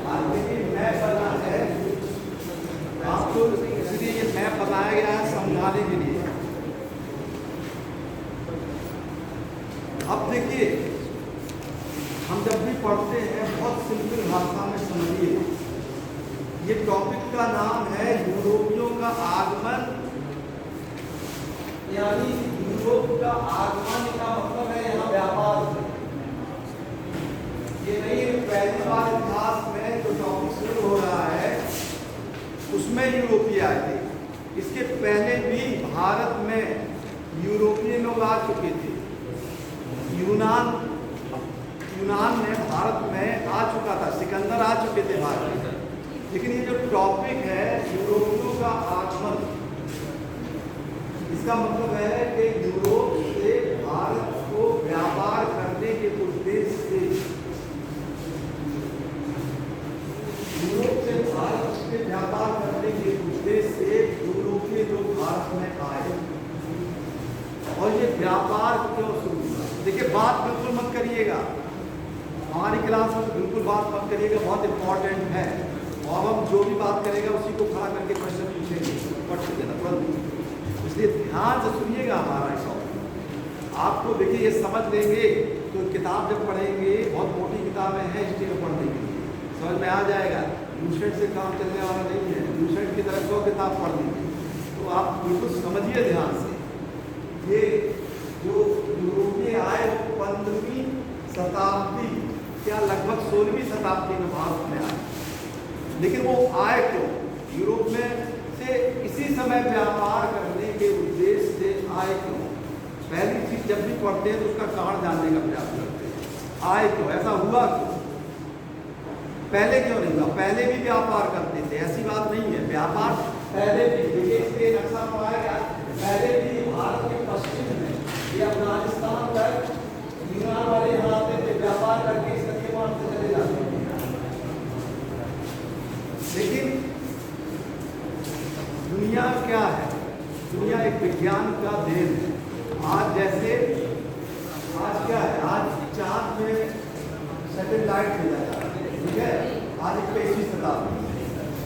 देखिए मैप बना है आपको, इसलिए ये मैप बनाया गया है समझाने के लिए। अब देखिए हम जब भी पढ़ते हैं बहुत सिंपल भाषा में समझिए। ये टॉपिक का नाम है यूरोपियों का आगमन, यानी यूरोप का आगमन का मतलब है यहाँ व्यापार। ये नहीं पहली बार इतिहास में जो टॉपिक शुरू हो रहा है उसमें यूरोपीय आए थे। इसके पहले भी भारत में यूरोपीय लोग आ चुके थे। यूनान में भारत में आ चुका था, सिकंदर आ चुके थे भारत में। लेकिन ये जो टॉपिक है यूरोपियों का आगमन, इसका मतलब है कि यूरोप से भारत को व्यापार करने के उद्देश्य से, यूरोप से भारत के व्यापार करने के उद्देश्य से यूरोपीय लोग भारत में आए। और ये व्यापार क्यों शुरू हुआ? देखिए बात बिल्कुल मत करिएगा, हमारी क्लास में बिल्कुल बात मत करिएगा, बहुत इंपॉर्टेंट है। और हम जो भी बात करेगा उसी को खड़ा करके प्रश्न पूछेंगे, पढ़ के देना तुरंत। इसलिए ध्यान से सुनिएगा हमारा टॉपिक। आपको देखिए ये समझ लेंगे तो किताब जब पढ़ेंगे, बहुत मोटी किताबें हैं हिस्ट्री में पढ़ने के लिए, समझ में आ जाएगा। यूसेट से काम चलने वाला नहीं है, यूसेट की तरफ 100 किताब पढ़ लीजिए तो आप बिल्कुल समझिए ध्यान से। ये जो यूरोपीय आए 15वीं शताब्दी या लगभग 16वीं शताब्दी में भारत में आए। लेकिन वो आए क्यों? यूरोप में से इसी समय व्यापार करने के उद्देश्य से आए क्यों? पहली चीज जब भी पढ़ते हैं तो उसका कारण जानने का प्रयास करते हैं। आए क्यों, ऐसा हुआ क्यों? पहले क्यों नहीं हुआ? पहले भी व्यापार करते थे, ऐसी बात नहीं है। व्यापार पहले भी, देखिए इसके नक्शा पाया गया, पहले भी भारत के पश्चिम में या अफगानिस्तान तक यूनान वाले यहाँ आते थे, व्यापार करके इस नदी पार से चले जाते थे। लेकिन दुनिया क्या है? दुनिया एक विज्ञान का देन है। आज जैसे आज क्या है, आज चांद में सैटेलाइट भेजा जा रहा है, ठीक है, आज 21वीं शताब्दी।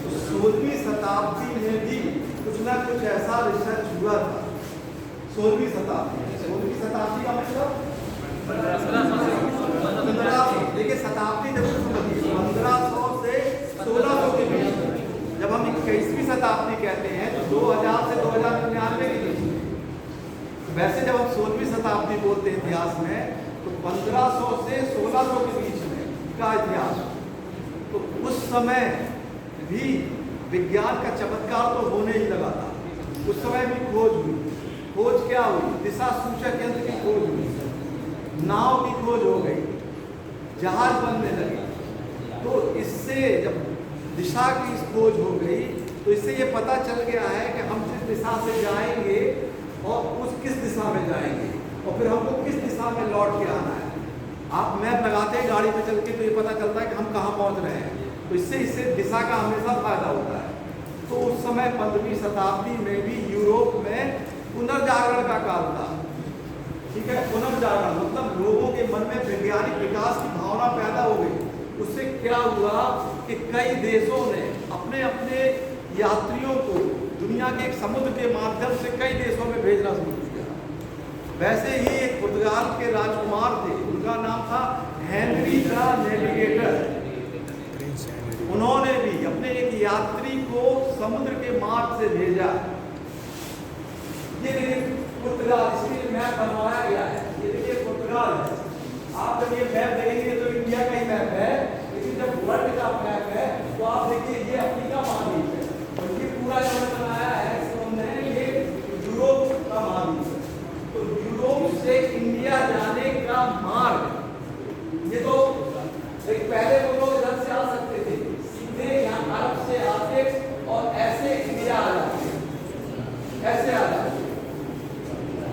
तो 16वीं शताब्दी में भी कुछ ना कुछ ऐसा रिसर्च हुआ था। 16वीं शताब्दी का मतलब 1500, देखिए शताब्दी जब 1500 से 1600 के बीच। जब हम 21वीं शताब्दी कहते हैं तो 2000 से 2099 के बीच। वैसे जब हम 16वीं शताब्दी बोलते हैं इतिहास में तो 1500 से 1600 के बीच में का इतिहास। तो उस समय भी विज्ञान का चमत्कार तो होने ही लगा था। उस समय भी खोज हुई। खोज क्या हुई? दिशा सूचक यंत्र की खोज हुई, नाव की खोज हो गई, जहाज बनने लगे। तो इससे जब दिशा की खोज हो गई तो इससे ये पता चल गया है कि हम जिस दिशा से जाएंगे और उस किस दिशा में जाएंगे और फिर हमको किस दिशा में लौट के आना है। आप मैप लगाते हैं गाड़ी पे चल के तो ये पता चलता है कि हम कहाँ पहुँच रहे हैं। तो इससे दिशा का हमेशा फायदा होता है। तो उस समय 15वीं शताब्दी में भी यूरोप में पुनर्जागरण का काल था, ठीक है। पुनर्जागरण मतलब लोगों के मन में वैज्ञानिक विकास की भावना पैदा हो गई। उससे क्या हुआ कि कई देशों ने अपने अपने यात्रियों को दुनिया के एक समुद्र के माध्यम से कई देशों में भेजना शुरू किया। वैसे ही एक पुर्तगाल के राजकुमार थे, उनका नाम था हेनरी द नेविगेटर। उन्होंने भी अपने एक यात्री को समुद्र के मार्ग से भेजा। ये देखिए पुर्तगाल, इसके मैप बनवाया गया है। ये देखिए पुर्तगाल है। आप जब ये मैप देखेंगे तो इंडिया का ही मैप है, लेकिन जब वर्ल्ड का मैप है तो आप देखिए ये अफ्रीका महाद्वीप है और ये पूरा जो बनाया है ये यूरोप का महाद्वीप है। तो यूरोप से इंडिया जाने का मार्ग, ये तो एक पहले वो लोग इधर से आ सकते थे, सीधे यहाँ अरब से आते और ऐसे इंडिया आ जाते, ऐसे आ जाते।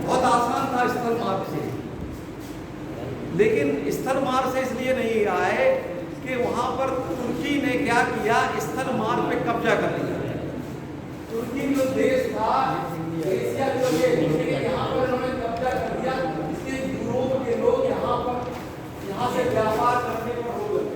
बहुत आसान था स्थल मार्ग से। लेकिन स्थल मार्ग से इसलिए नहीं आए कि वहां पर तुर्की ने क्या किया, स्थल मार्ग पे कब्जा कर लिया। तुर्की जो देश था एशिया जो यहाँ पर उन्होंने कब्जा कर दिया। इसलिए यूरोप के लोग यहाँ से व्यापार करने पर हो गए।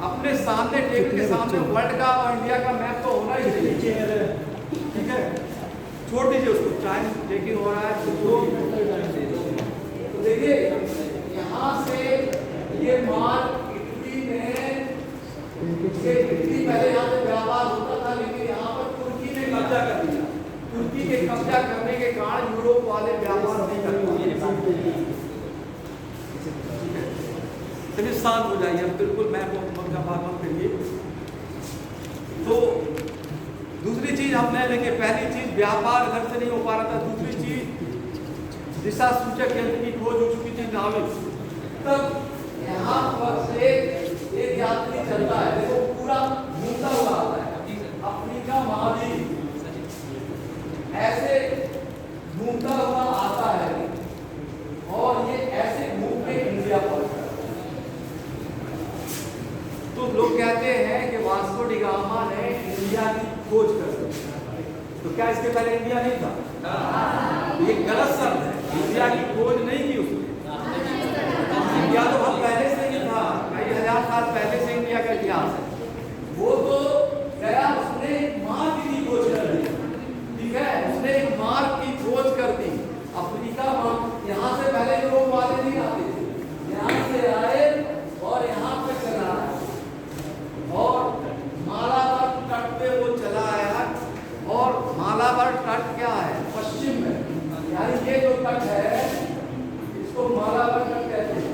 अपने सामने टेबल के सामने वर्ल्ड का और इंडिया का मैप तो होना ही चाहिए, ठीक है। छोड़ दीजिए उसको, टाइम टेकिंग हो रहा है तो देखिए यहाँ से ये माल इटली में, इटली पहले यहाँ से व्यापार होता था, लेकिन यहाँ पर तुर्की ने कब्जा कर लिया। तुर्की के कब्जा करने के कारण यूरोप वाले व्यापार नहीं कर पाए। चलिए शांत हो जाइए, अब बिल्कुल मैं का बात मत करिए। तो दूसरी चीज हमने लेके, पहली चीज व्यापार घर से नहीं हो पा रहा था, दूसरी चीज दिशा सूचक यंत्र की खोज हो चुकी थी नाविक। तब यहाँ पर से एक यात्री चलता है, देखो पूरा घूमता हुआ आता है, अफ्रीका महाद्वीप ऐसे घूमता हुआ आता है और ये ऐसे घूम के इंडिया पहुंचता है। तो लोग कहते हैं कि वास्को डी गामा ने इंडिया की खोज कर दी। तो क्या इसके पहले इंडिया नहीं था? ये गलत शब्द है, इंडिया की खोज नहीं की उसने। इंडिया तो बहुत पहले से ही था, कई हजार साल पहले से इंडिया का इतिहास है। वो तो गया, उसने एक मार्ग की खोज कर दी, ठीक है, उसने एक मार्ग की खोज कर दी। अफ्रीका यहाँ से पहले यूरोप वाले नहीं आते थे, यहाँ से आए और यहाँ पे चला आया और मालाबार तट पे वो चला आया। और मालाबार तट क्या है? पश्चिम में, यानी ये जो तट है इसको मालाबार तट कहते हैं।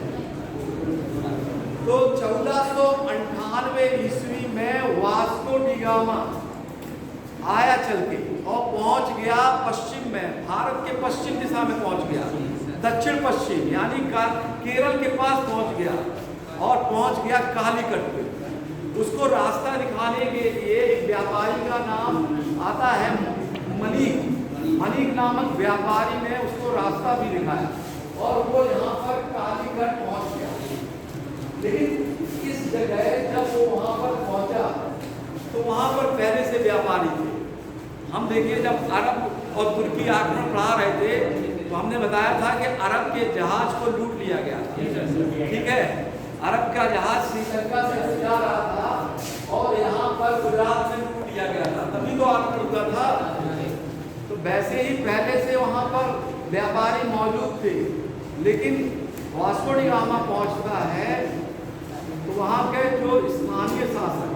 तो 1498 ईस्वी में वास्को डी गामा आया चल के और पहुंच गया पश्चिम में, भारत के पश्चिम दिशा में पहुंच गया, दक्षिण पश्चिम यानी केरल के पास पहुंच गया और पहुंच गया कालीकट पे। उसको रास्ता दिखाने के लिए एक व्यापारी का नाम आता है मनीक नामक व्यापारी ने उसको रास्ता भी दिखाया और वो यहाँ पर कालीकट पहुंच गया। लेकिन इस जगह जब वो वहाँ पर पहुंचा तो वहाँ पर पहले से व्यापारी थे। हम देखिए जब अरब और तुर्की आक्रमण बढ़ा रहे थे तो हमने बताया था कि अरब के जहाज को लूट लिया गया था, ठीक है। अरब का जहाज श्रीलंका से जा रहा था और यहाँ पर गुजरात में लूट लिया गया था, तभी तो आक्रमण हुआ था। तो वैसे ही पहले से वहाँ पर व्यापारी मौजूद थे। लेकिन वास्को डी गामा पहुँचता है तो वहाँ के जो स्थानीय शासक,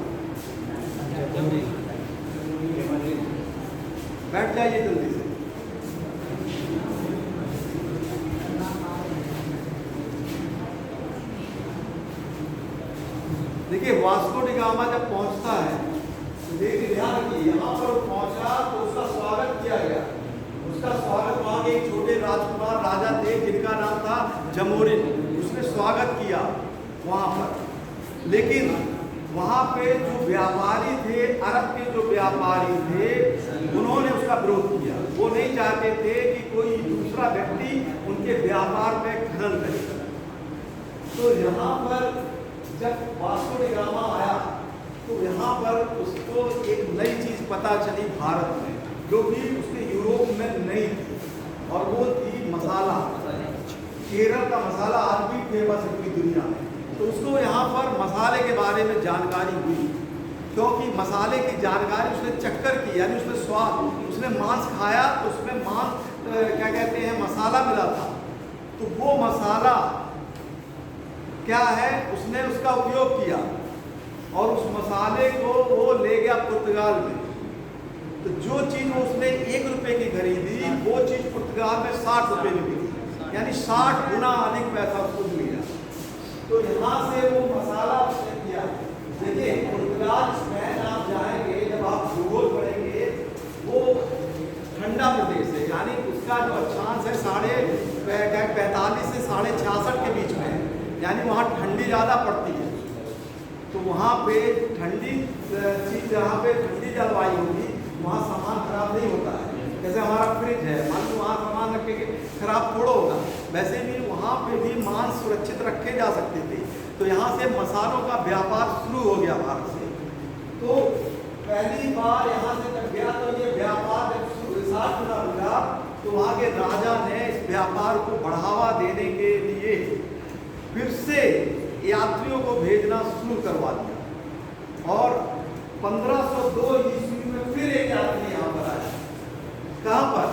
बैठ जाइए जल्दी से। देखिए वास्को डी गामा जब पहुंचता है तो देखिए ध्यान रखिए, यहाँ पर पहुंचा तो उसका स्वागत किया गया। उसका स्वागत वहाँ के एक छोटे राजकुमार राजा थे जिनका नाम था जमोरिन, उसने स्वागत किया वहाँ पर। लेकिन वहाँ पे जो व्यापारी थे, अरब के जो व्यापारी थे, उन्होंने उसका विरोध किया। वो नहीं चाहते थे कि कोई दूसरा व्यक्ति उनके व्यापार में खनन करे। तो यहाँ पर जब वास्को डी गामा आया तो यहाँ पर उसको एक नई चीज पता चली भारत में, जो भी उसके यूरोप में नहीं थी, और वो थी मसाला। केरल का मसाला आज भी फेमस है पूरी दुनिया में। तो उसको यहाँ पर मसाले के बारे में जानकारी हुई, क्योंकि मसाले की जानकारी उसने चक्कर की, यानी उसने स्वाद, उसने मांस खाया तो उसमें मांस क्या कहते हैं मसाला मिला था। तो वो मसाला क्या है, उसने उसका उपयोग किया और उस मसाले को वो ले गया पुर्तगाल में। तो जो चीज़ वो उसने 1 रुपये की खरीदी, वो चीज़ पुर्तगाल में 60 रुपये में मिली, यानी 60 गुना अधिक पैसा उसको मिला। तो यहाँ से वो मसाला उसने किया। देखिए पुर्तगाल में आप जाएंगे, जब आप भूगोल पढ़ेंगे, वो ठंडा प्रदेश है, यानी उसका जो अक्षांश है 45 से 66.5 के बीच में है, यानी वहाँ ठंडी ज़्यादा पड़ती है। तो वहाँ पे ठंडी चीज़, जहाँ पे ठंडी जलवायु होगी वहाँ सामान खराब नहीं होता है। जैसे हमारा फ्रिज है, मान लो वहाँ सामान रखेंगे खराब थोड़ा होगा, वैसे भी वहाँ पे भी मांस सुरक्षित रखे जा सकते थे। तो यहाँ से मसालों का व्यापार शुरू हो गया भारत से। तो पहली बार यहाँ से जब गया तो ये व्यापार जब शुरू यात्रा मिला तो वहाँ के राजा ने इस व्यापार को बढ़ावा देने के लिए फिर से यात्रियों को भेजना शुरू करवा दिया। और 1502 ईस्वी में फिर एक यात्री यहाँ पर आया। कहाँ पर?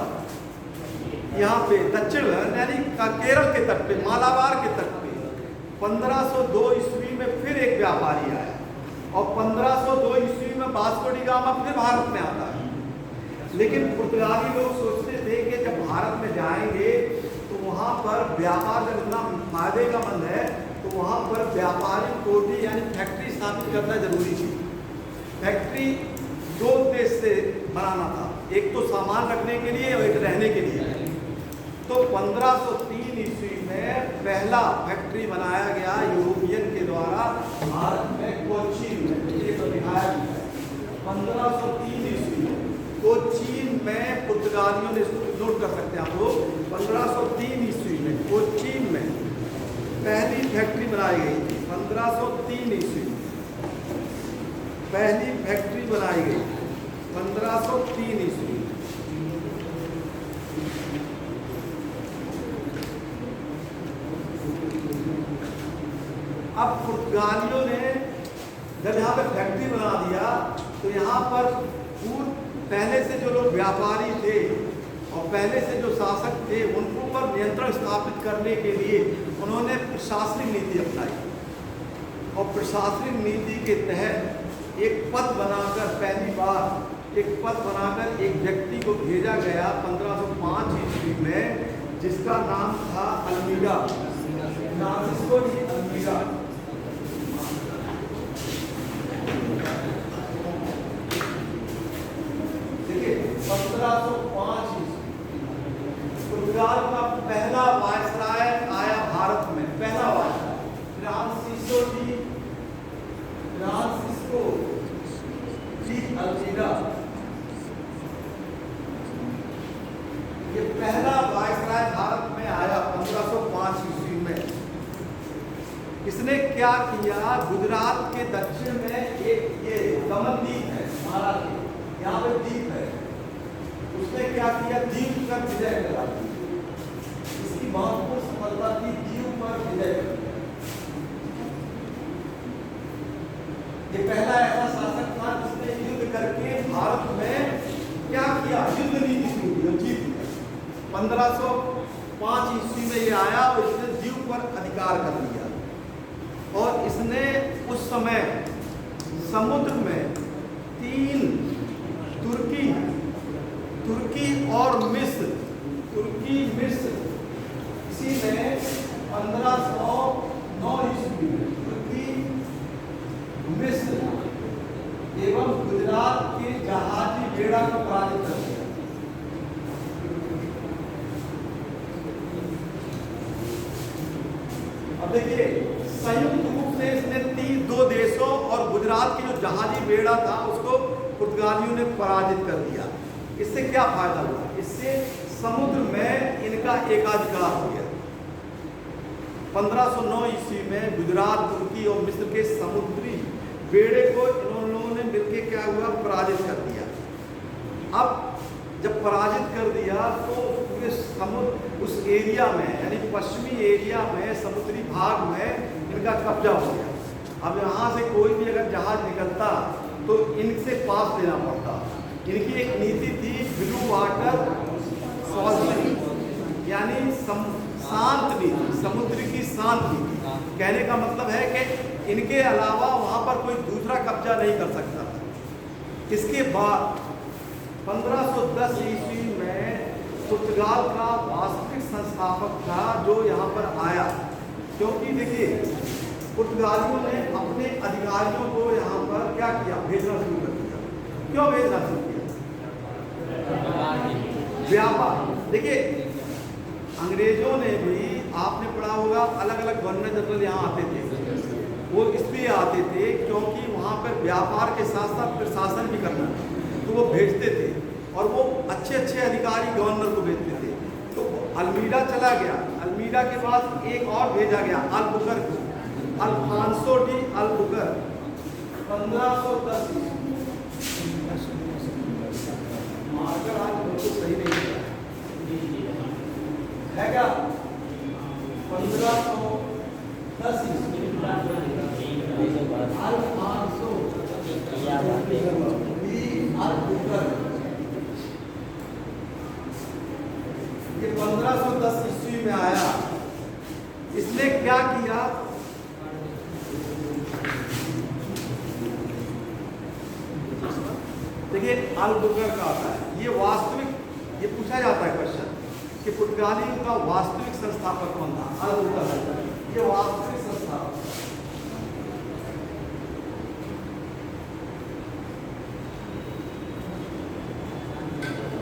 यहाँ पे दक्षिण यानी केरल के तट पे, मालाबार के तट पे 1502 ईस्वी में फिर एक व्यापारी आया। और 1502 ईस्वी में वास्को डी गामा फिर भारत में आता है। लेकिन पुर्तगाली लोग सोचते थे कि जब भारत में जाएंगे तो वहाँ पर व्यापार जब इतना फायदे का मंद है तो वहाँ पर व्यापारी कोठी यानी फैक्ट्री स्थापित करना जरूरी थी। फैक्ट्री दो उद्देश्य से बनाना था, एक तो सामान रखने के लिए और एक रहने के लिए। तो 1503 ईस्वी में पहला फैक्ट्री बनाया गया यूरोपियन के द्वारा भारत में कोचीन में। ये तो दिखाया गया है 1503 ईस्वी में कोचीन में पुर्तगालियों ने, नोट कर सकते हैं आप लोग, 1503 ईस्वी में कोचीन में पहली फैक्ट्री बनाई गई थी। 1503 ईस्वी पहली फैक्ट्री बनाई गई 1503 ईस्वी। अब पुर्तगालियों ने जब यहाँ पे फैक्ट्री बना दिया तो यहाँ पर पहले से जो लोग व्यापारी थे और पहले से जो शासक थे उनको पर नियंत्रण स्थापित करने के लिए उन्होंने प्रशासनिक नीति अपनाई। और प्रशासनिक नीति के तहत एक पद बनाकर, पहली बार एक पद बनाकर एक व्यक्ति को भेजा गया 1505 ईस्वी में, जिसका नाम था अल्मीडा, फ्रांसिस्को डी अल्मीडा। देखिए 1505 पुर्तगाल का पहला वायसराय आया भारत में, पहला वायसराय फ्रांसिस्को डी अल्मीडा। ये पहला वायसराय भारत में आया 1505 ईस्वी में। इसने क्या किया, गुजरात के दक्षिण में एक ये दमन द्वीप है, महाराष्ट्र यहाँ पे द्वीप है, उसने क्या किया, द्वीप पर विजय करा दी। इसकी महत्वपूर्ण सफलता थी द्वीप पर विजय करना। ये पहला ऐसा शासक था जिसने युद्ध करके भारत में क्या किया, युद्ध नीति शुरू की, जीत लिया। 1505 ईस्वी में ये आया और इसने द्वीप पर अधिकार कर लिया। और इसने उस समय समुद्र में 3 तुर्की और मिस्र, इसी में 1509 ईस्वी में तुर्की, मिस्र एवं गुजरात के जहाजी बेड़ा को पराजित कर दिया। अब देखिए संयुक्त रूप से इसने 2 देशों और गुजरात के जो जहाजी बेड़ा था उसको पुर्तगालियों ने पराजित कर दिया। इससे क्या फायदा हुआ, इससे समुद्र में इनका एकाधिकार हो गया। 1509 ईस्वी में गुजरात, तुर्की और मिस्र के समुद्री बेड़े को इन लोगों ने मिलकर क्या हुआ, पराजित कर दिया। अब जब पराजित कर दिया तो पूरे समुद्र उस एरिया में यानी पश्चिमी एरिया में, समुद्री भाग में इनका कब्जा हो गया। अब यहाँ से कोई भी अगर जहाज निकलता तो इनसे पास लेना पड़ता। इनकी एक नीति थी ब्लू वाटर पॉलिसी, यानी शांत नीति, समुद्र की शांत नीति। कहने का मतलब है कि इनके अलावा वहाँ पर कोई दूसरा कब्जा नहीं कर सकता था। इसके बाद 1510 ईस्वी में पुर्तगाल का वास्तविक संस्थापक था जो यहाँ पर आया, क्योंकि देखिए पुर्तगालियों ने अपने अधिकारियों को यहाँ पर क्या किया, भेजना शुरू कर दिया। क्यों भेजना शुरू किया? व्यापार। देखिए अंग्रेजों ने भी, आपने पढ़ा होगा, अलग अलग गवर्नर जनरल यहाँ आते थे। वो इसलिए आते थे क्योंकि वहाँ पर व्यापार के साथ साथ प्रशासन भी करना तो वो भेजते थे, और वो अच्छे अच्छे अधिकारी गवर्नर को भेजते थे। तो अल्मीडा चला गया, अल्मीडा के बाद एक और भेजा गया अल्बुकर को, अल्फांसो डी अल्बुकर 1510। मार्कर आज बिल्कुल सही नहीं अल्बुकर्क। ये 1510 ईस्वी में आया। इसने क्या किया? देखिए अल्बुकर्क आता है, ये वास्तविक, ये पूछा जाता है क्वेश्चन कि पुर्तगालियों का वास्तविक संस्थापक कौन था? अल्बुकर्क, ये वास्तविक संस्थापक।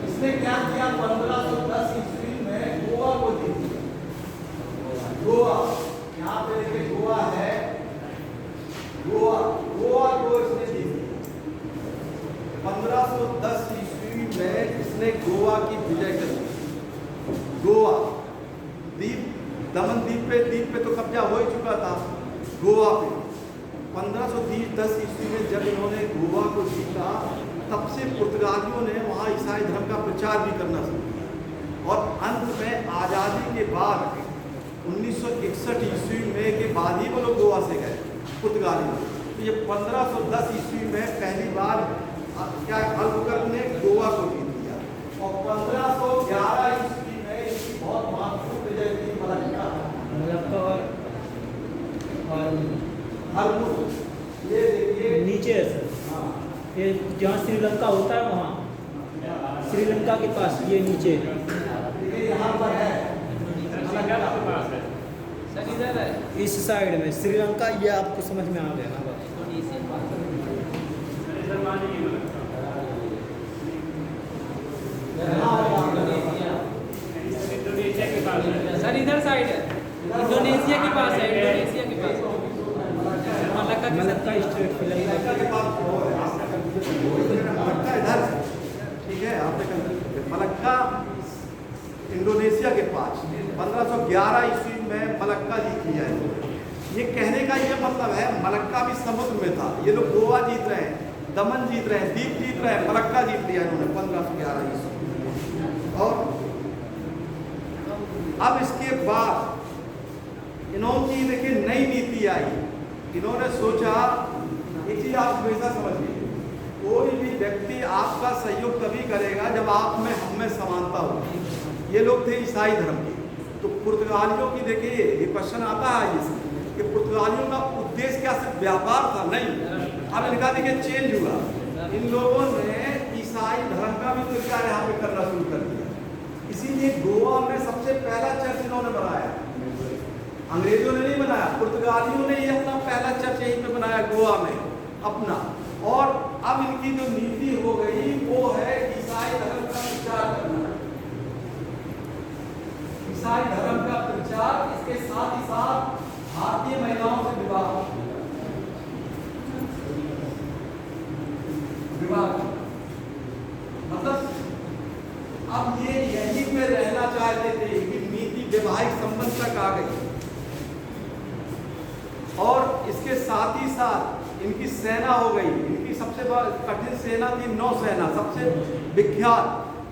इसने क्या किया? 1510 ईस्वी में गोवा को जीत लिया। गोवा, यहाँ पे देखिए गोवा है, गोवा, गोवा को इसने जीत लिया। 1510 ईस्वी में इसने गोवा की विजय कर ली। गोवा द्वीप, दमन द्वीप पे तो कब्जा हो ही चुका था गोवा पे। 1510 ईस्वी में जब इन्होंने गोवा को जीता, तब से पुर्तगालियों ने वहाँ ईसाई धर्म का प्रचार भी करना शुरू किया। और अंत में आज़ादी के बाद 1961 ईस्वी में के बाद ही वो लोग गोवा से गए पुर्तगाली। तो ये 1510 ईस्वी में पहली बार क्या अल्बुकर्क ने गोवा को जीत लिया। और 1511 ईस्वी में इसकी बहुत महत्वपूर्ण विजय थी मलक्का और हरमुर। ये देखिए नीचे है सर, हाँ, ये जहाँ श्रीलंका होता है वहाँ, श्रीलंका के पास ये नीचे। देखिए यहाँ पर है सर, इधर है इस साइड में श्रीलंका, ये आपको समझ में आ गया ना बात। इंडोनेशिया के पास है सर, इधर साइड है, इंडोनेशिया के पास है, इंडोनेशिया के पास मलक्का स्टेट मलक्का के पास वो है, मलक्का इधर है, ठीक है, आपने कंफ्यूज। मलक्का इंडोनेशिया के पास 1511 ईस्वी में मलक्का जीत लिया है। ये कहने का ये मतलब है मलक्का भी समुद्र में था। ये लोग गोवा जीत रहे हैं, दमन जीत रहे हैं, द्वीप जीत रहे हैं, मलक्का जीत लिया इन्होंने 1511 ईस्वी। और अब इसके बाद इन्होंने देखिए नई नीति आई। इन्होंने सोचा, एक चीज आप हमेशा समझिए, कोई भी व्यक्ति आपका सहयोग तभी करेगा जब आप में हम में समानता होगी। ये लोग थे ईसाई धर्म के। तो पुर्तगालियों की देखिए ये क्वेश्चन आता है ये कि पुर्तगालियों का उद्देश्य क्या सिर्फ व्यापार था? नहीं। अब इनका देखिए चेंज हुआ। इन लोगों ने ईसाई धर्म का भी तरीका यहाँ पे करना शुरू कर दिया। इसीलिए गोवा में सबसे पहला चर्च इन्होंने बनाया। अंग्रेजों ने नहीं बनाया, पुर्तगालियों ने ये अपना पहला चर्च यहीं पे बनाया गोवा में अपना। और अब इनकी जो नीति हो गई वो है ईसाई धर्म का प्रचार करना, ईसाई धर्म का प्रचार, इसके साथ ही साथ भारतीय महिलाओं से विवाह। मतलब अब ये यहीं पे रहना चाहते थे कि नीति वैवाहिक संबंध तक आ गई। और इसके साथ ही साथ इनकी सेना हो गई। इनकी सबसे कठिन सेना थी नौसेना, सबसे विख्यात।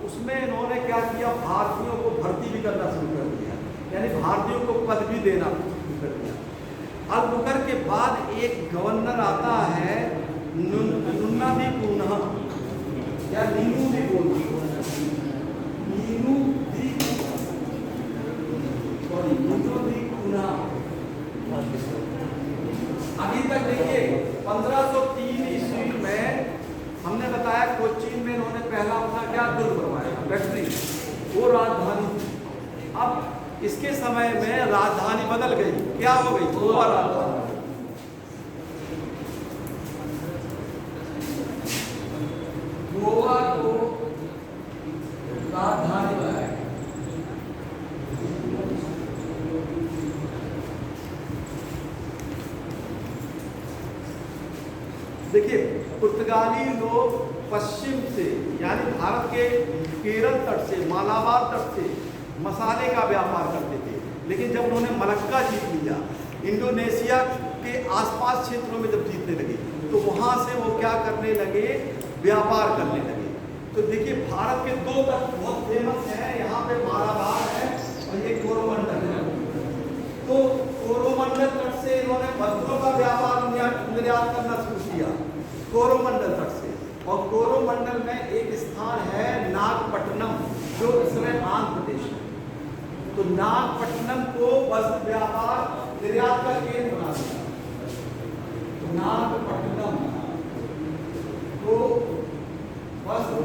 उसमें इन्होंने क्या किया, भारतीयों को भर्ती भी करना शुरू कर दिया, यानी भारतीयों को पद भी देना शुरू कर दिया। अल्बुकर्क के बाद एक गवर्नर आता है नुन्ना दी पूना या नीनू दी पूना, नीनू दी पूना। अभी तक देखिए 1503 ईस्वी में हमने बताया कोचीन में इन्होंने पहला अपना क्या दुर्ग बनवाया, फैक्ट्री, वो राजधानी। अब इसके समय में राजधानी बदल गई, क्या हो गई? गोवा राजधानी। गोवा को राजधानी बनाया। देखिए पुर्तगाली लोग पश्चिम से यानी भारत के केरल तट से, मालाबार तट से मसाले का व्यापार करते थे। लेकिन जब उन्होंने मलक्का जीत लिया, इंडोनेशिया के आसपास क्षेत्रों में जब जीतने लगे, तो वहाँ से वो क्या करने लगे, व्यापार करने लगे। तो देखिए भारत के दो तट बहुत फेमस हैं, यहाँ पे मालाबार है और ये कोरोमंडल है। तो कोरोमंडल तट से इन्होंने वस्त्रों का व्यापार निर्यात करना शुरू किया, कोरोमंडल तट से। और कोरोमंडल में स्थान है नागपट्टनम, जो इस समय आंध्र प्रदेश है। तो नागपट्टनम को वस्त्र व्यापार निर्यात का केंद्र बना दिया। तो नागपट्टनम को वस्त्र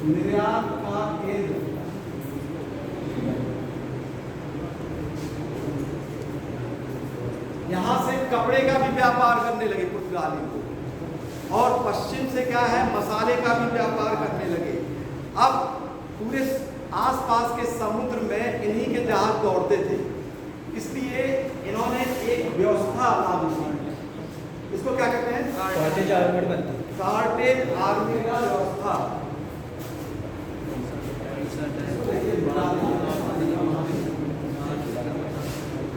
निर्यात का केंद्र, यहां से कपड़े का भी व्यापार करने लगे पुर्तगाली को, और पश्चिम से क्या है, मसाले का भी व्यापार करने लगे। अब पूरे आसपास के समुद्र में इन्हीं के जहाज दौड़ते थे, इसलिए इन्होंने एक व्यवस्था लागू की। इसको क्या कहते हैं? कार्टेज आर्मेड बनता है। कार्टेज आर्मेड व्यवस्था।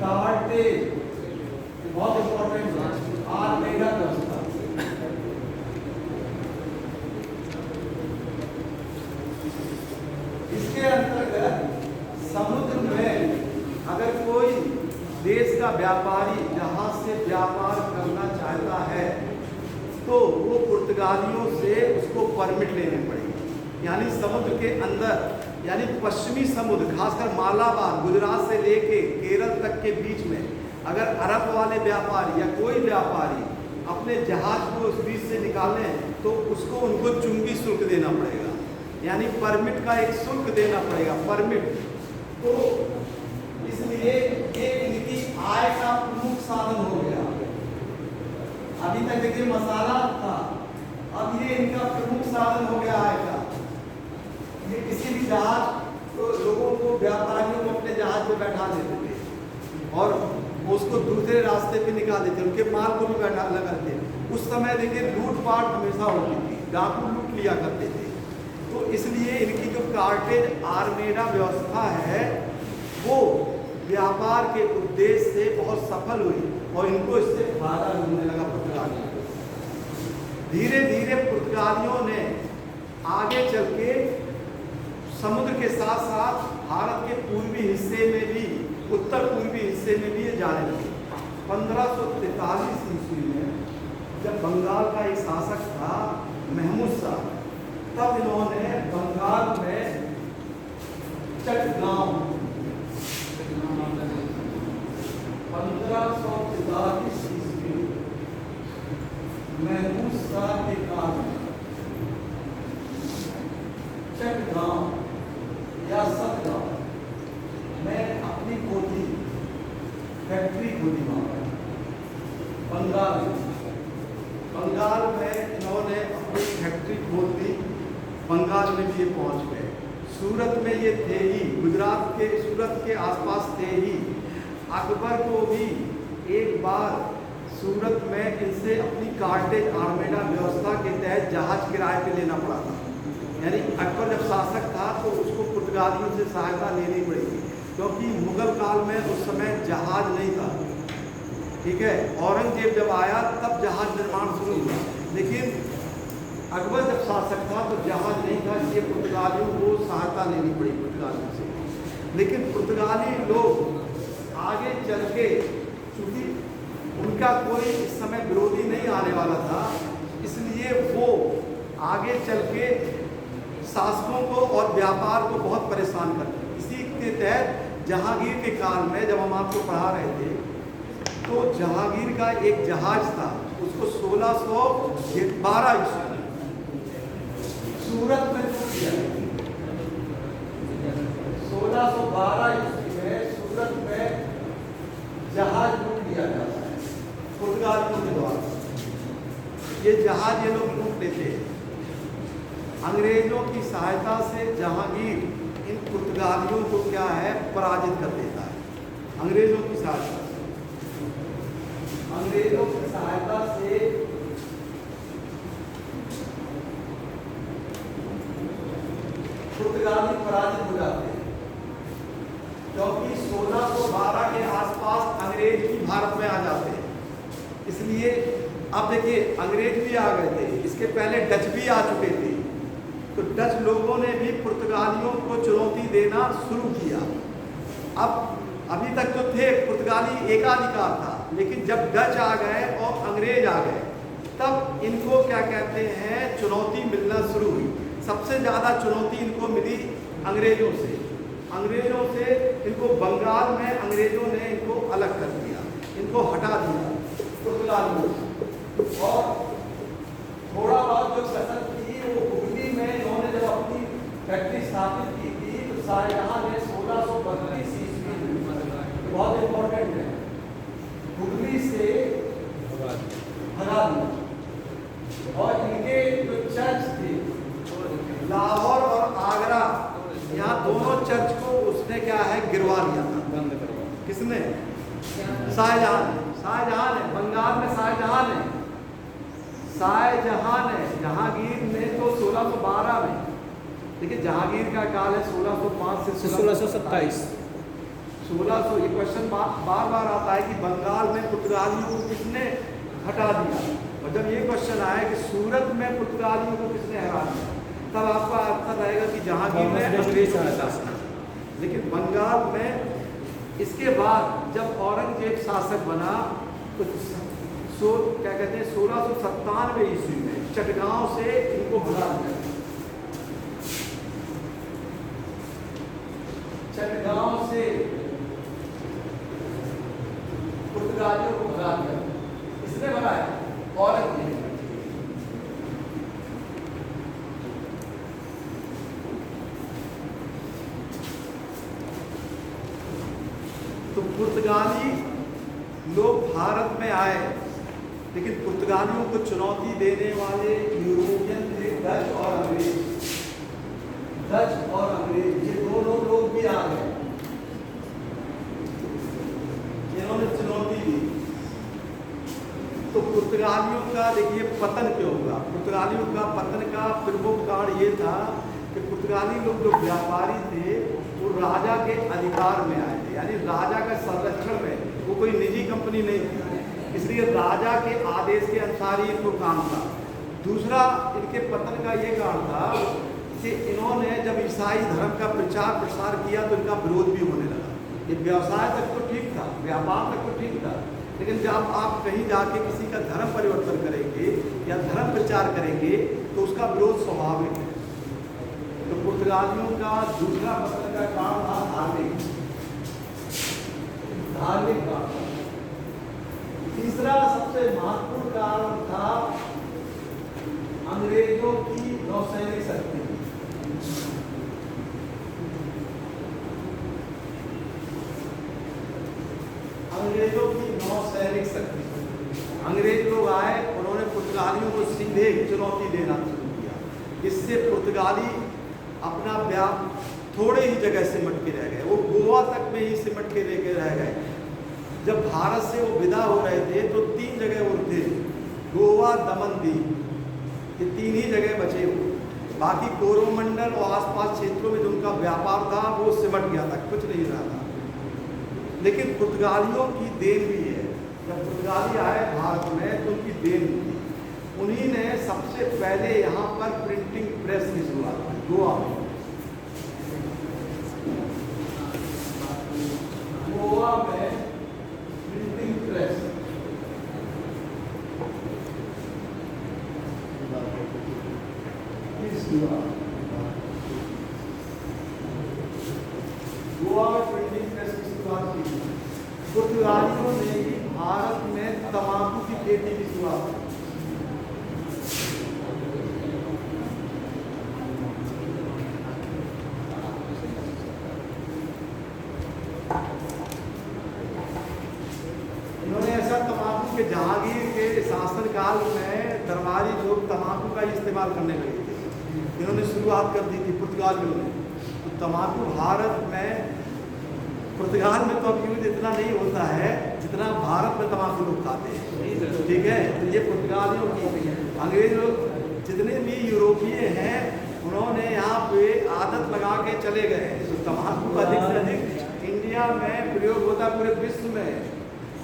कार्टेज बहुत इंपॉर्टेंट है, आर्मेड व्यवस्था। इसके अंतर्गत समुद्र में अगर कोई देश का व्यापारी जहाज से व्यापार करना चाहता है तो वो पुर्तगालियों से उसको परमिट लेने पड़ेगी। यानी समुद्र के अंदर, यानी पश्चिमी समुद्र, खासकर मालाबार, गुजरात से लेके केरल तक के बीच में अगर अरब वाले व्यापारी या कोई व्यापारी अपने जहाज को उस बीच से निकालें तो उसको उनको चुंगी शुल्क देना पड़ेगा, यानी परमिट का एक शुल्क देना पड़ेगा, परमिट। तो इसलिए ये इनकी आय का प्रमुख साधन हो गया। अभी तक देखिए मसाला था, अब ये इनका प्रमुख साधन हो गया आय का। ये किसी भी जहाज तो लोगों को, व्यापारियों को अपने जहाज पे बैठा देते थे और उसको दूसरे रास्ते पे निकाल देते, उनके माल को भी बैठा लगाते। उस समय देखिए लूटपाट हमेशा होती थी, डाकू लूट लिया करते थे। तो इसलिए इनकी जो कार्टेज आर्मेडा व्यवस्था है वो व्यापार के उद्देश्य से बहुत सफल हुई और इनको इससे फायदा मिलने लगा पुर्तगालियों को। धीरे धीरे पुर्तगालियों ने आगे चल के समुद्र के साथ साथ भारत के पूर्वी हिस्से में भी, उत्तर पूर्वी हिस्से में भी ये जाने लगे। 1543 ईस्वी में जब बंगाल का एक शासक था महमूद शाह, तब इन्होंने बंगाल में चटगांव 1543 ईस्वी महमूद शाह के काल में चटगांव या सतगांव में अपनी खोली, फैक्ट्री खोली वहां पर बंगाल में। बंगाल में इन्होंने अपनी फैक्ट्री खोल दी, बंगाल में भी ये पहुंच गए। सूरत में ये थे ही, गुजरात के सूरत के आसपास थे ही। अकबर को भी एक बार सूरत में इनसे अपनी कार्टेज आर्मेडा व्यवस्था के तहत जहाज किराए पे लेना पड़ा था। यानी अकबर जब शासक था तो उसको पुर्तगालियों से सहायता लेनी पड़ेगी, क्योंकि मुगल काल में उस समय जहाज नहीं था। ठीक है, औरंगजेब जब आया तब जहाज निर्माण शुरू हुआ, लेकिन अकबर जब शासक था तो जहाज नहीं था, इसलिए पुर्तगालियों को सहायता लेनी पड़ी पुर्तगालियों से। लेकिन पुर्तगाली लोग आगे चल के, चूंकि उनका कोई इस समय विरोधी नहीं आने वाला था, इसलिए वो आगे चल के शासकों को और व्यापार को बहुत परेशान करते। इसी के तहत जहांगीर के काल में जब हम आपको पढ़ा रहे थे तो जहांगीर का एक जहाज था, उसको 1612 ईस्वी में सूरत में लूट दिया। 1612 ईस्वी में सूरत में जहाज लूट दिया जाता है पुर्तगालियों के द्वारा। ये जहाज ये लोग लूट लेते हैं। अंग्रेजों की सहायता से जहांगीर इन पुर्तगालियों को क्या है, पराजित कर देता है। अंग्रेजों की सहायता से, अंग्रेजों की सहायता से पुर्तगाली पराजित हो जाते हैं, क्योंकि 1612 के आसपास अंग्रेज भी भारत में आ जाते हैं। इसलिए अब देखिए अंग्रेज भी आ गए थे, इसके पहले डच भी आ चुके थे। तो डच लोगों ने भी पुर्तगालियों को चुनौती देना शुरू किया। अब अभी तक तो थे पुर्तगाली एकाधिकार था, लेकिन जब डच आ गए और अंग्रेज आ गए तब इनको क्या कहते हैं, चुनौती मिलना शुरू हुई। सबसे ज़्यादा चुनौती इनको मिली अंग्रेजों से। अंग्रेजों से इनको बंगाल में अंग्रेजों ने इनको अलग कर दिया, इनको हटा दिया पुर्तगालियों से। और थोड़ा बहुत जो कसर थी वो हुगली में इन्होंने जब अपनी फैक्ट्री स्थापित की थी तो शाहजहां ने 1632 ईस्वी में, बहुत इंपॉर्टेंट है, हुगली से भगा दिया। और इनके जो चर्च थे लाहौर और आगरा, यहाँ दोनों चर्च को उसने क्या है गिरवा दिया था, बंद करवा। किसने? शाहजहां ने। शाहजहां ने, बंगाल में शाहजहां ने, शाहजहां ने। जहांगीर ने तो 1612 में, देखिए जहांगीर का काल है 1605 से 1627। 1600। ये क्वेश्चन बार बार आता है कि बंगाल में पुर्तगालियों को किसने हटा दिया, और जब ये क्वेश्चन आया कि सूरत में पुर्तगालियों को किसने हरा दिया, तब आपका आंसर रहेगा कि जहांगीर ने अंग्रेजों को हटाया। लेकिन बंगाल में इसके बाद जब औरंगजेब शासक बना तो क्या कहते हैं 1697 ईस्वी में चटगांव से इनको भगा दिया। चटगांव से पुर्तगालियों को भगा दिया। किसने भगाया? औरंगजेब। तो पुर्तगाली लोग भारत में आए, लेकिन पुर्तगालियों को चुनौती देने वाले यूरोपियन थे डच और अंग्रेज। डच और अंग्रेज ये दोनों लोग भी आ गए, इन्होंने चुनौती दी। तो पुर्तगालियों का देखिए पतन क्यों हुआ? पुर्तगालियों का पतन का प्रमुख कारण ये था कि पुर्तगाली लोग जो व्यापारी थे वो राजा के अधिकार में आए थे, यानी राजा का संरक्षण में, वो कोई निजी कंपनी नहीं थी, इसलिए राजा के आदेश के अनुसार ही इनको काम था। दूसरा इनके पतन का ये कारण था कि इन्होंने जब ईसाई धर्म का प्रचार प्रसार किया तो इनका विरोध भी होने लगा। ये व्यवसाय तक तो ठीक था, व्यापार तक तो ठीक था, लेकिन जब आप कहीं जाके किसी का धर्म परिवर्तन करेंगे या धर्म प्रचार करेंगे तो उसका विरोध स्वाभाविक है। तो पुर्तगालियों का दूसरा पतन का कारण था धार्मिक कारण। तीसरा सबसे महत्वपूर्ण कारण था अंग्रेजों की नौसैनिक शक्ति। अंग्रेजों की नौसैनिक शक्ति। अंग्रेज लोग आए, उन्होंने पुर्तगालियों को सीधे चुनौती देना शुरू किया। इससे पुर्तगाली अपना व्याप थोड़े ही जगह सिमट के रह गए, वो गोवा तक में ही सिमट के लेके रह गए। जब भारत से वो विदा हो रहे थे तो 3 जगह वो थे, गोवा, दमन, दीव, ये 3 ही जगह बचे हुए। बाकी कोरोमंडल और आसपास क्षेत्रों में जो उनका व्यापार था वो सिमट गया था, कुछ नहीं रहा था। लेकिन पुर्तगालियों की देन भी है, जब पुर्तगाली आए भारत में तो उनकी देन थी। उन्हीं ने सबसे पहले यहाँ पर प्रिंटिंग प्रेस की शुरुआत की गोवा में। गोवा में प्रिंटिंग प्रेस गोवा में प्रिंटिंग प्रेस की शुरुआत की। पुर्तगालियों ने ही भारत में तंबाकू की खेती की शुरुआत की। इन्होंने ऐसा तंबाकू के जहांगीर के शासनकाल में दरबारी लोग तंबाकू का इस्तेमाल करने लगे थे, इन्होंने शुरुआत कर दी थी पुर्तगालियों ने। तो तंबाकू भारत में, पुर्तगाल में तो अब यूज इतना नहीं होता है जितना भारत में तंबाकू लोग खाते हैं, ठीक है। तो ये पुर्तगालियों की, अंग्रेज लोग जितने भी यूरोपीय हैं उन्होंने यहाँ पे आदत लगा के चले गए। तो तंबाकू अधिक से अधिक इंडिया में प्रयोग होता है, पूरे विश्व में।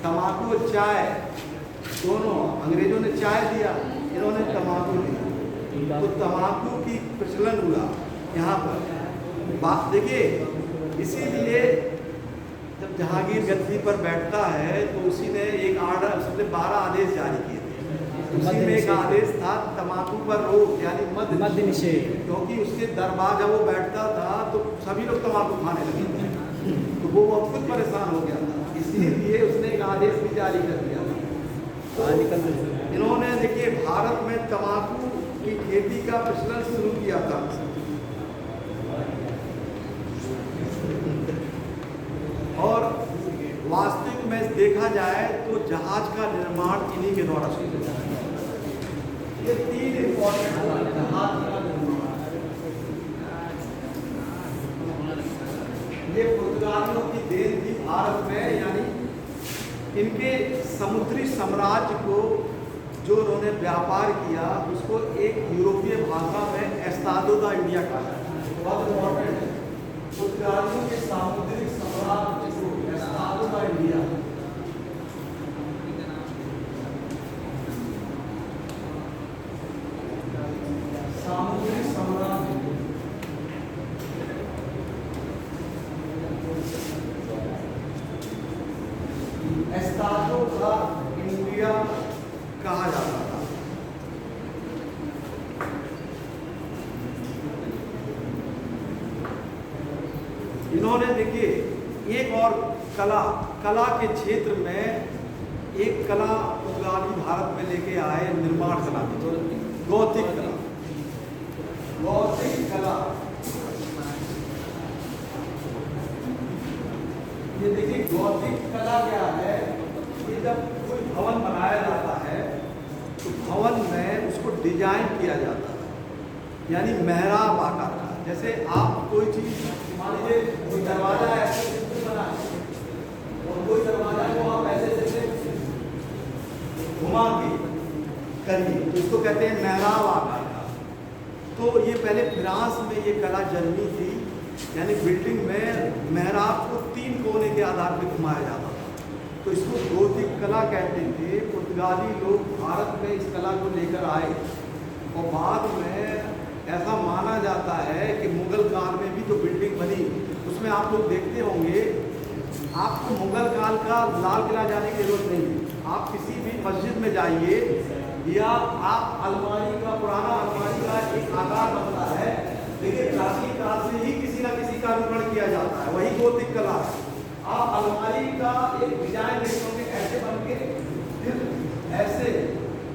तंबाकू और चाय दोनों, अंग्रेजों ने चाय दिया, इन्होंने तंबाकू दिया, तो तंबाकू की प्रचलन हुआ यहाँ पर। बात देखिए, इसीलिए जब जहांगीर गद्दी पर बैठता है तो उसी ने एक आर्डर, उसने 12 आदेश जारी किए थे। उसी में एक आदेश था तंबाकू पर रोक, यानी मद्य निषेध। क्योंकि उसके दरबार जब वो बैठता था तो सभी लोग तंबाकू खाने लगे थे, तो वो अब खुद परेशान हो गया था, इसीलिए उसने एक आदेश भी जारी कर दिया था। इन्होंने देखिए भारत में तंबाकू की खेती का प्रचलन शुरू किया था। और वास्तविक में देखा जाए तो जहाज का निर्माण इन्हीं के द्वारा शुरू हुआ। ये 3 इंपॉर्टेंट जहाज का निर्माण, ये पुर्तगालियों की देन थी भारत में, यानी इनके समुद्री साम्राज्य को जो उन्होंने व्यापार किया उसको एक यूरोपीय भाषा में एस्तादो दा इंडिया कहा जाता है। बहुत इंपॉर्टेंट है, पुर्तगालियों के सामुद्रिक साम्राज्य को एस्तादो दा इंडिया, सामुद्रिक साम्राज्य एस्तादो दा इंडिया कहा जाता था। इन्होंने देखिए एक और कला के क्षेत्र में एक कला पुर्तगाली भारत में लेके आए, निर्माण कला की, गौतिक कला। गौतिक कला ये देखिए गौतिक कला क्या है, ये जब कोई भवन बनाया जाता है तो भवन में उसको डिजाइन किया जाता है, यानी मेहराब आकार का। जैसे आप कोई चीज मान लीजिए कोई दरवाजा ऐसे बना है और कोई दरवाजा को आप ऐसे घुमा के करिए तो इसको कहते हैं मेहराब आकार का। तो ये पहले फ्रांस में ये कला जन्मी थी, यानी बिल्डिंग में मेहराब को 3 कोने के आधार पर घुमाया जाता था, तो इसको गौतिक कला कहते थे। पुर्तगाली लोग भारत में इस कला को लेकर आए और बाद में ऐसा माना जाता है कि मुगल काल में भी जो बिल्डिंग बनी उसमें आप लोग देखते होंगे, आपको मुगल काल का लाल किला जाने की जरूरत नहीं है। आप किसी भी मस्जिद में जाइए या आप अलमारी का, पुराना अलमारी का एक आकार बनता है, लेकिन प्राचीन काल से ही किसी न किसी का अनुकरण किया जाता है, वही गौतिक कला है। आप अलमारी का एक डिजाइन देखोगे ऐसे बन के, फिर ऐसे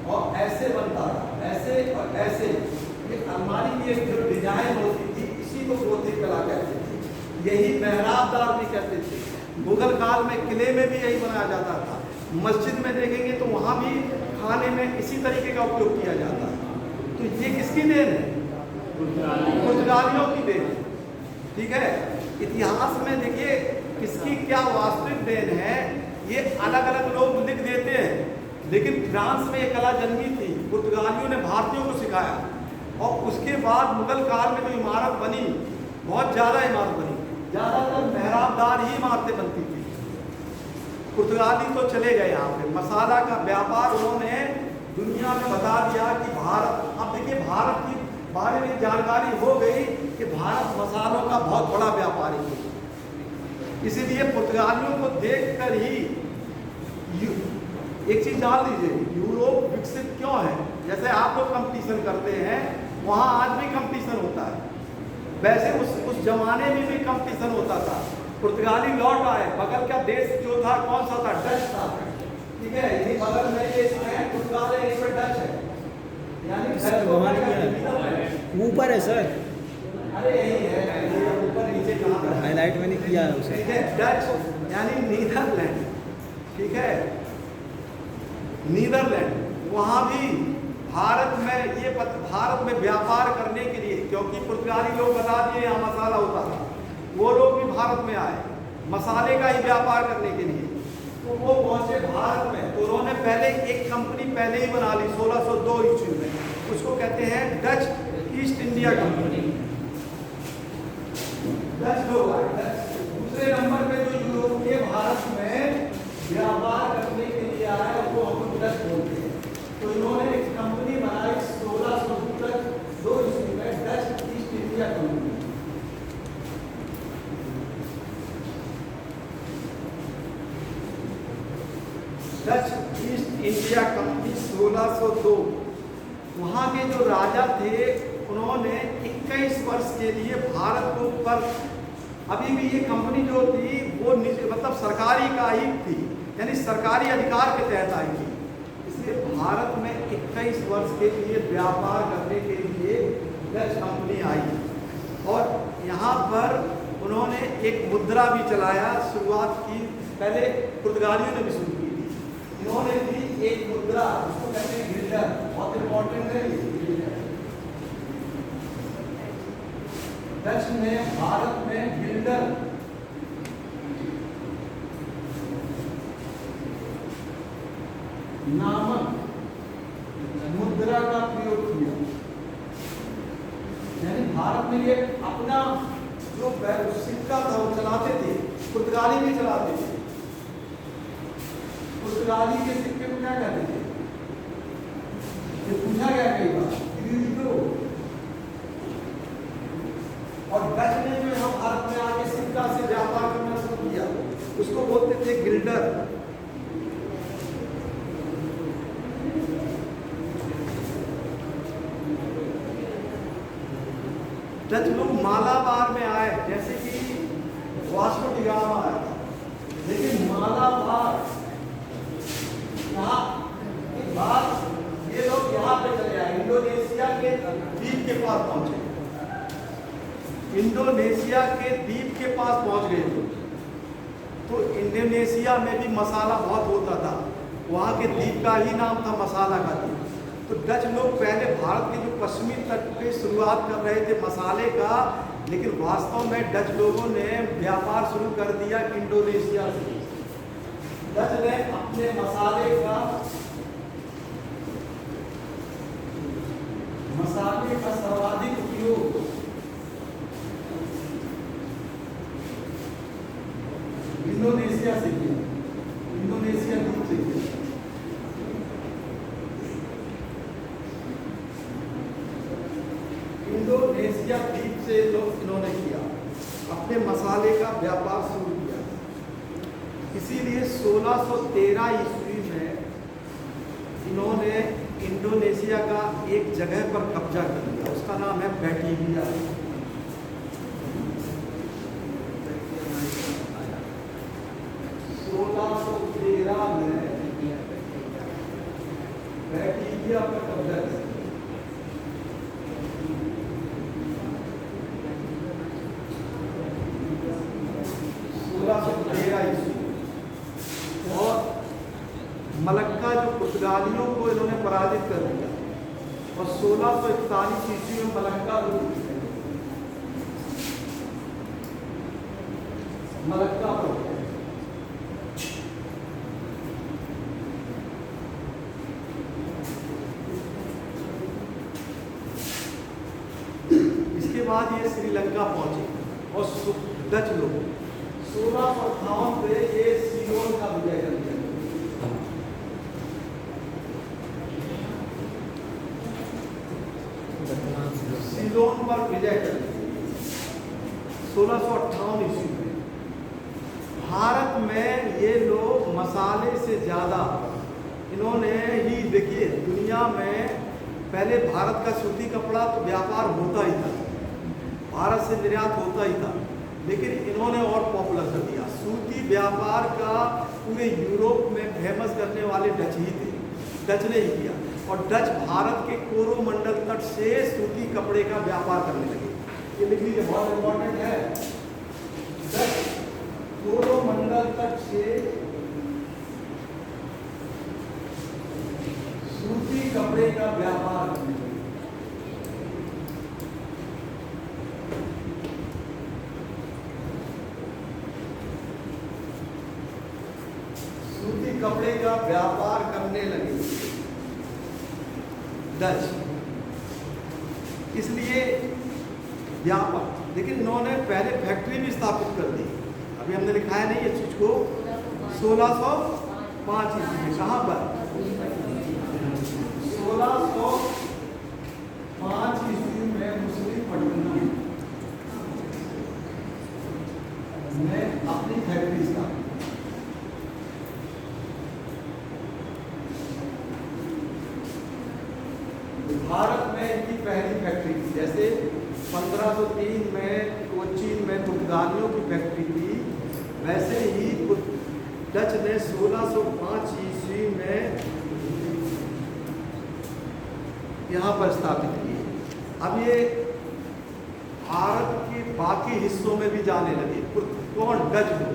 और ऐसे बनता है, ऐसे और ऐसे, ये अलमारी की एक जो डिजाइन होती थी इसी को गौतिक कला कहते थे। यही मेहराबदार भी कहते थे। मुगल काल में किले में भी यही बनाया जाता था। मस्जिद में देखेंगे तो वहाँ भी खाने में इसी तरीके का उपयोग किया जाता है। तो ये किसकी देन है? पुर्तगालियों की देन है। ठीक है, इतिहास में देखिए किसकी क्या वास्तविक देन है ये अलग अलग लोग लिख देते हैं, लेकिन फ्रांस में ये कला जन्मी थी, पुर्तगालियों ने भारतीयों को सिखाया। और उसके बाद मुगल काल में जो इमारत बनी, बहुत ज़्यादा इमारत बनी, ज़्यादातर मेहराबदार ही इमारतें बनती थी। पुर्तगाली तो चले गए यहाँ पे, मसाला का व्यापार उन्होंने दुनिया में बता दिया कि भारत, अब देखिए भारत की बारे में जानकारी हो गई कि भारत मसालों का बहुत बड़ा व्यापारी है। इसीलिए पुर्तगालियों को देखकर ही एक चीज जान लीजिए, यूरोप विकसित क्यों है। जैसे आप लोग कंपटीशन करते हैं, वहाँ आज भी कंपटीशन होता है, वैसे उस जमाने में भी कंपटीशन होता था। पुर्तगाली लौट आए, बगल का देश जो था कौन सा था? डच था। ठीक है, यही बगल में ये पुर्तगाल है, इस पर डच है, यानी ऊपर है सर। अरे यही है, ऊपर नीचे कहाँ हाईलाइट मैंने किया है उसे। ठीक है, डच यानी नीदरलैंड। ठीक है, नीदरलैंड, वहाँ भी भारत में व्यापार करने के लिए, क्योंकि पुर्तगाली लोग बता दिए यहाँ मसाला होता था, वो लोग भी भारत में आए मसाले का ही व्यापार करने के लिए। तो वो पहुंचे भारत में, तो उन्होंने पहले एक कंपनी पहले ही बना ली 1602 ईस्वी में, उसको कहते हैं Dutch east India company. Dutch लोग आए। दूसरे नंबर पे जो यूरोपीय भारत में व्यापार करने के लिए आए वो हम डच बोलते हैं। तो इन्होंने एक कंपनी बनाई 1602 ईस्वी में, Dutch east India company. Dutch east India company 1602, वहाँ के जो राजा थे उन्होंने 21 वर्ष के लिए भारत को पर, अभी भी ये कंपनी जो थी वो मतलब सरकारी का ही थी, यानी सरकारी अधिकार के तहत आई थी। इसलिए भारत में 21 वर्ष के लिए व्यापार करने के लिए डच कंपनी आई और यहाँ पर उन्होंने एक मुद्रा भी चलाया, शुरुआत की पहले पुर्तगालियों ने भी शुरू की थी। इन्होंने भी एक मुद्रा, उसको कहते हैं गिल्डर, बहुत इंपॉर्टेंट है। डच ने भारत में गिल्डर नामक मुद्रा का प्रयोग किया, यानी भारत में ये अपना जो सिक्का था वो चलाते थे, पुर्तगाली भी चलाते थे। पुर्तगाली के सिक्के को क्या कहते थे, ये पूछा गया कई बार। और डच ने जो हम भारत में आके सिक्का से व्यापार करना शुरू किया उसको बोलते थे गिल्डर। डच लोग मालाबार में आए, जैसे कि वास्को डी गामा आया, लेकिन मालाबार यहाँ के बाद ये लोग यहाँ पे चले आए, इंडोनेशिया के द्वीप के पास पहुंचे। इंडोनेशिया के द्वीप के पास पहुंच गए लोग, तो इंडोनेशिया में भी मसाला बहुत होता था, वहाँ के द्वीप का ही नाम था मसाला का द्वीप। तो डच लोग पहले भारत के जो पश्चिमी तट पे शुरुआत कर रहे थे मसाले का, लेकिन वास्तव में डच लोगों ने व्यापार शुरू कर दिया इंडोनेशिया से। डच ने अपने मसाले का सर्वाधिक उपयोग इंडोनेशिया से किया, इंडोनेशिया द्वीप से किया। इंडोनेशिया द्वीप से लोग इन्होंने किया, अपने मसाले का व्यापार शुरू किया। इसीलिए 1613 ईस्वी में इन्होंने इंडोनेशिया का एक जगह पर कब्जा कर लिया, उसका नाम है बैटिविया। बैटिविया पर कब्जा किया। और मलक्का जो पुर्तगालियों को इन्होंने पराजित कर दिया और 1641 ईस्वी में मलक्का पर इसके बाद ये श्रीलंका पहुंचे और डच लोग 1658 पे ये सीलोन का विजय कर दिया। सीलोन पर विजय कर दिया 1658 ईस्वी में। भारत में ये लोग मसाले से ज्यादा इन्होंने ही, देखिए दुनिया में पहले भारत का सूती कपड़ा तो व्यापार होता ही था, भारत से निर्यात होता ही था, लेकिन इन्होंने और पॉपुलर कर दिया। सूती व्यापार का पूरे यूरोप में फेमस करने वाले डच ही थे, डच ने ही किया। और डच भारत के कोरोमंडल तट से सूती कपड़े का व्यापार करने लगे। ये लिख लीजिए, बहुत इंपॉर्टेंट है। डच कोरोमंडल तट से सूती कपड़े का व्यापार करने लगे। कपड़े का व्यापार करने लगे डच, इसलिए व्यापार। लेकिन इन्होंने पहले फैक्ट्री भी स्थापित कर दी, अभी हमने दिखाया नहीं इस चीज को। 1605 ईस्वी में कहाँ पर 1605 ईस्वी में मुस्लिम पट्टनम में अपनी फैक्ट्री स्थापित। जैसे 1503 में कोचीन में पुर्तगालियों की फैक्ट्री थी, वैसे ही डच ने 1605 ईस्वी में यहाँ पर स्थापित की। अब ये भारत के बाकी हिस्सों में भी जाने लगे। कौन? डच लोग।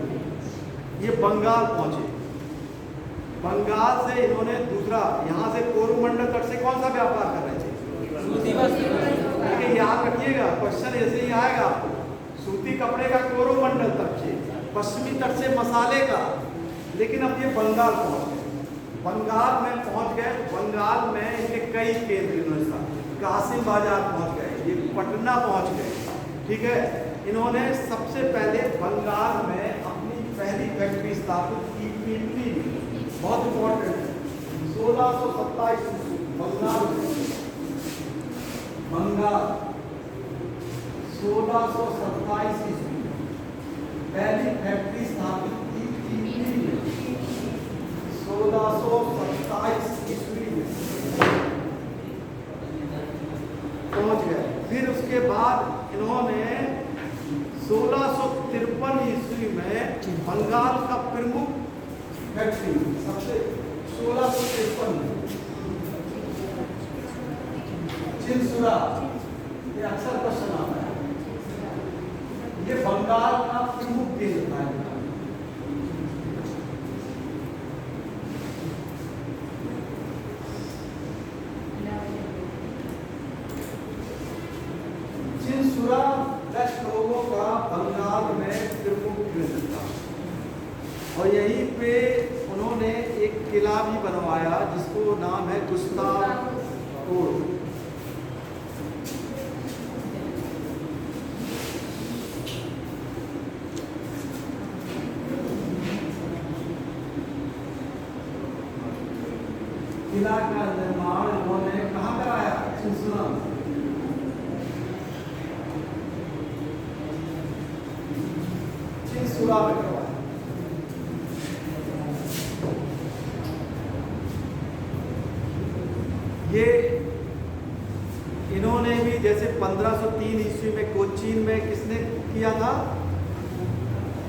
ये बंगाल पहुंचे। बंगाल से इन्होंने दूसरा, यहाँ से कोरोमंडल तट से कौन सा व्यापार कर रहे थे? सूती वस्त्र। लेकिन याद रखिएगा, क्वेश्चन ऐसे ही आएगा आपको। सूती कपड़े का कोरोमंडल तट से, पश्चिमी तट से मसाले का। लेकिन अब ये बंगाल पहुंच गए। बंगाल में पहुंच गए। बंगाल में इनके कई केंद्र इन्होंने, कासिम बाजार पहुंच गए, ये पटना पहुंच गए। ठीक है, इन्होंने सबसे पहले बंगाल में अपनी पहली फैक्ट्री स्थापित की पीपली में। बहुत इंपॉर्टेंट है। 1627 बंगाल 1627 ईस्वी पहली फैक्ट्री स्थापित की पीपली में। 1627 ईस्वी में पहुंच गए। फिर उसके बाद इन्होंने 1653 ईस्वी में बंगाल का प्रमुख फैक्ट्री सबसे 1653 में चिनसुरा, ये अक्सर क्वेश्चन आता है, ये बंगाल का प्रमुख केंद्र था। चिनसुरा डच लोगों का बंगाल में प्रमुख केंद्र था और यहीं पे उन्होंने एक किला भी बनवाया जिसको नाम है गुस्ताव कोर्ट। किला का निर्माण इन्होंने कहाँ कराया? चिनसुरा में। चिनसुरा में करवाया। ये इन्होंने भी जैसे 1503 ईस्वी में कोचीन में किसने किया था?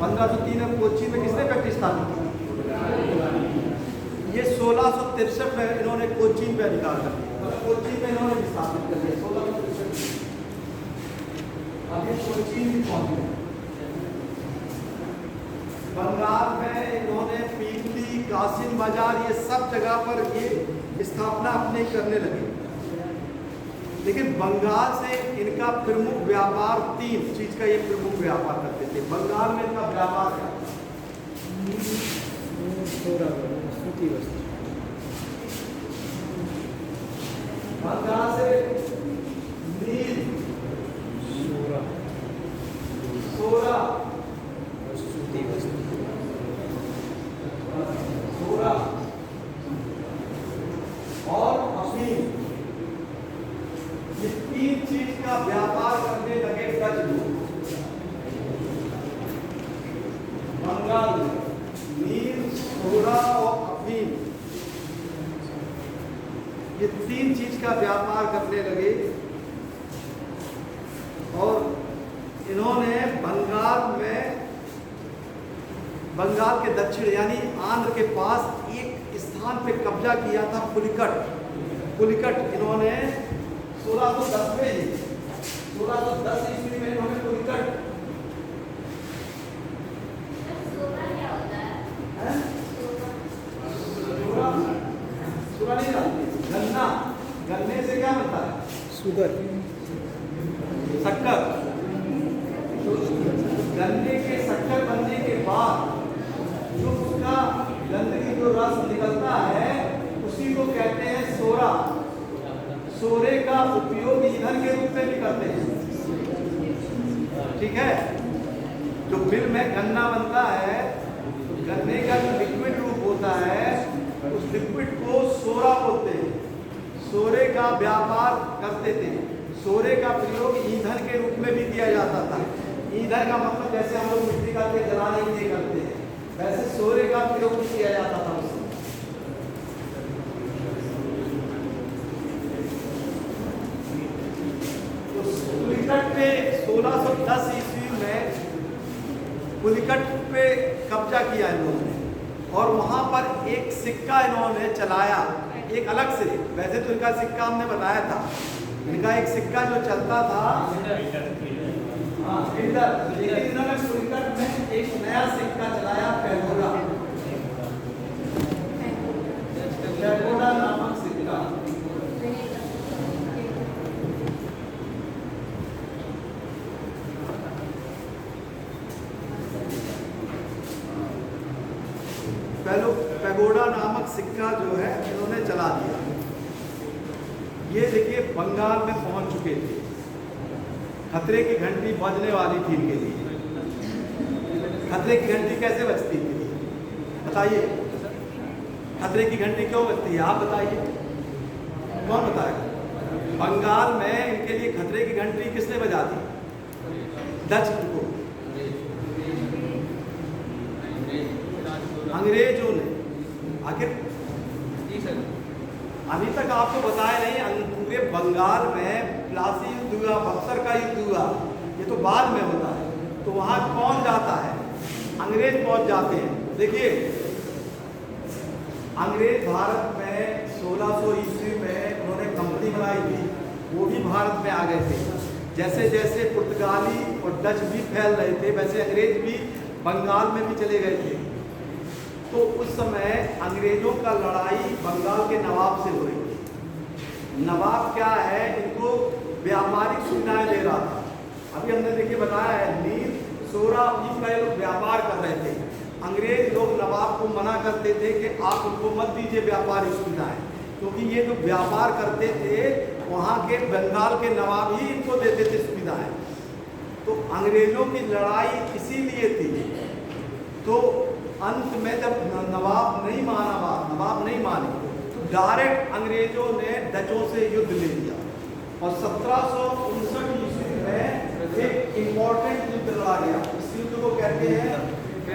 1503 में कोचीन में किसने फैक्ट्री स्थापित की? ये 1663 में इन्होंने कोचीन पे अधिकार कर दिया। कोचीन में इन्होंने भी स्थापित कर दिया 1663। अब ये कोचीन भी पहुंच गए। बंगाल में इन्होंने पीपली, कासिम बाजार, ये सब जगह पर ये स्थापना अपने करने लगे। लेकिन बंगाल से इनका प्रमुख व्यापार 3 चीज का ये प्रमुख व्यापार करते थे। बंगाल में इनका व्यापार क्या? सूती वस्त्र। बंगाल से नील, सोरा, सूती वस्त्र। सोरा और अफीम, ये 3 चीज का व्यापार करने लगे डच लोग। बंगाल में नील, सोरा और अफीम, ये 3 चीज का व्यापार करने लगे और इन्होंने बंगाल के दक्षिण यानी आंध्र के पास एक स्थान पे कब्जा किया था, पुलिकट। इन्होंने 1610 में 1610 ईस्वी में इन्होंने पुलिकट गन्ना, गन्ने से क्या बनता है? शुगर, शक्कर। तो गन्ने के शक्कर बनने के बाद जो उसका गंदगी जो रस निकलता है उसी को कहते हैं सोरा। सोरे का उपयोग ईंधन के रूप में भी करते हैं। ठीक है, जो मिल में गन्ना बनता है तो गन्ने का जो लिक्विड रूप होता है उस लिक्विड को सोरा बोलते हैं। सोरे का व्यापार करते थे। सोरे का प्रयोग ईंधन के रूप में भी किया जाता था। ईंधन का मतलब जैसे हम लोग मिट्टी का तेल जलाने के लिए करते हैं, वैसे सोरे का प्रयोग भी किया जाता था उसमें। तो 1610 ईस्वी में पुलिकट पे कब्जा किया इन्होंने और वहाँ पर एक सिक्का इन्होंने चलाया एक अलग से। वैसे तो इनका सिक्का हमने बताया था, इनका एक सिक्का जो चलता था इंडर, लेकिन इन्होंने पुलिकट में एक नया सिक्का चलाया पैगोडा, पैगोडा नामक सिक्का। पैगोडा नामक सिक्का जो है इन्होंने चला दिया। ये देखिए बंगाल में पहुंच चुके थे, खतरे की घंटी बजने वाली थी इनके लिए। खतरे की घंटी कैसे बजती थी बताइए? खतरे की घंटी क्यों बजती है आप बताइए, कौन बताएगा? बंगाल में इनके लिए खतरे की घंटी किसने बजा दी? डच को, अंग्रेजों ने। आखिर अभी तक आपको बताया नहीं, पूरे बंगाल में प्लासी युद्ध हुआ, बक्सर का युद्ध हुआ, ये तो बाद में होता है। तो वहाँ कौन जाता है? अंग्रेज पहुंच जाते हैं। देखिए अंग्रेज भारत में 1600 ईस्वी में उन्होंने कंपनी बनाई थी, वो भी भारत में आ गए थे। जैसे जैसे पुर्तगाली और डच भी फैल रहे थे, वैसे अंग्रेज भी बंगाल में भी चले गए थे। तो उस समय अंग्रेजों का लड़ाई बंगाल के नवाब से हो रही थी। नवाब क्या है, इनको व्यापारिक सुविधाएं दे रहा था। अभी हमने देखिए बताया है, नील सोरा का लोग व्यापार कर रहे थे। अंग्रेज लोग नवाब को मना करते थे कि आप उनको मत दीजिए व्यापारिक सुविधाएं, क्योंकि ये जो व्यापार करते थे वहाँ के बंगाल के नवाब ही इनको देते थे सुविधाएं। तो अंग्रेजों की लड़ाई इसीलिए थी। तो अंत में जब नवाब नहीं माने तो डायरेक्ट अंग्रेजों ने डचों से युद्ध ले लिया और 1759 ईस्वी में एक इम्पोर्टेंट युद्ध लड़ा गया। इस युद्ध को कहते हैं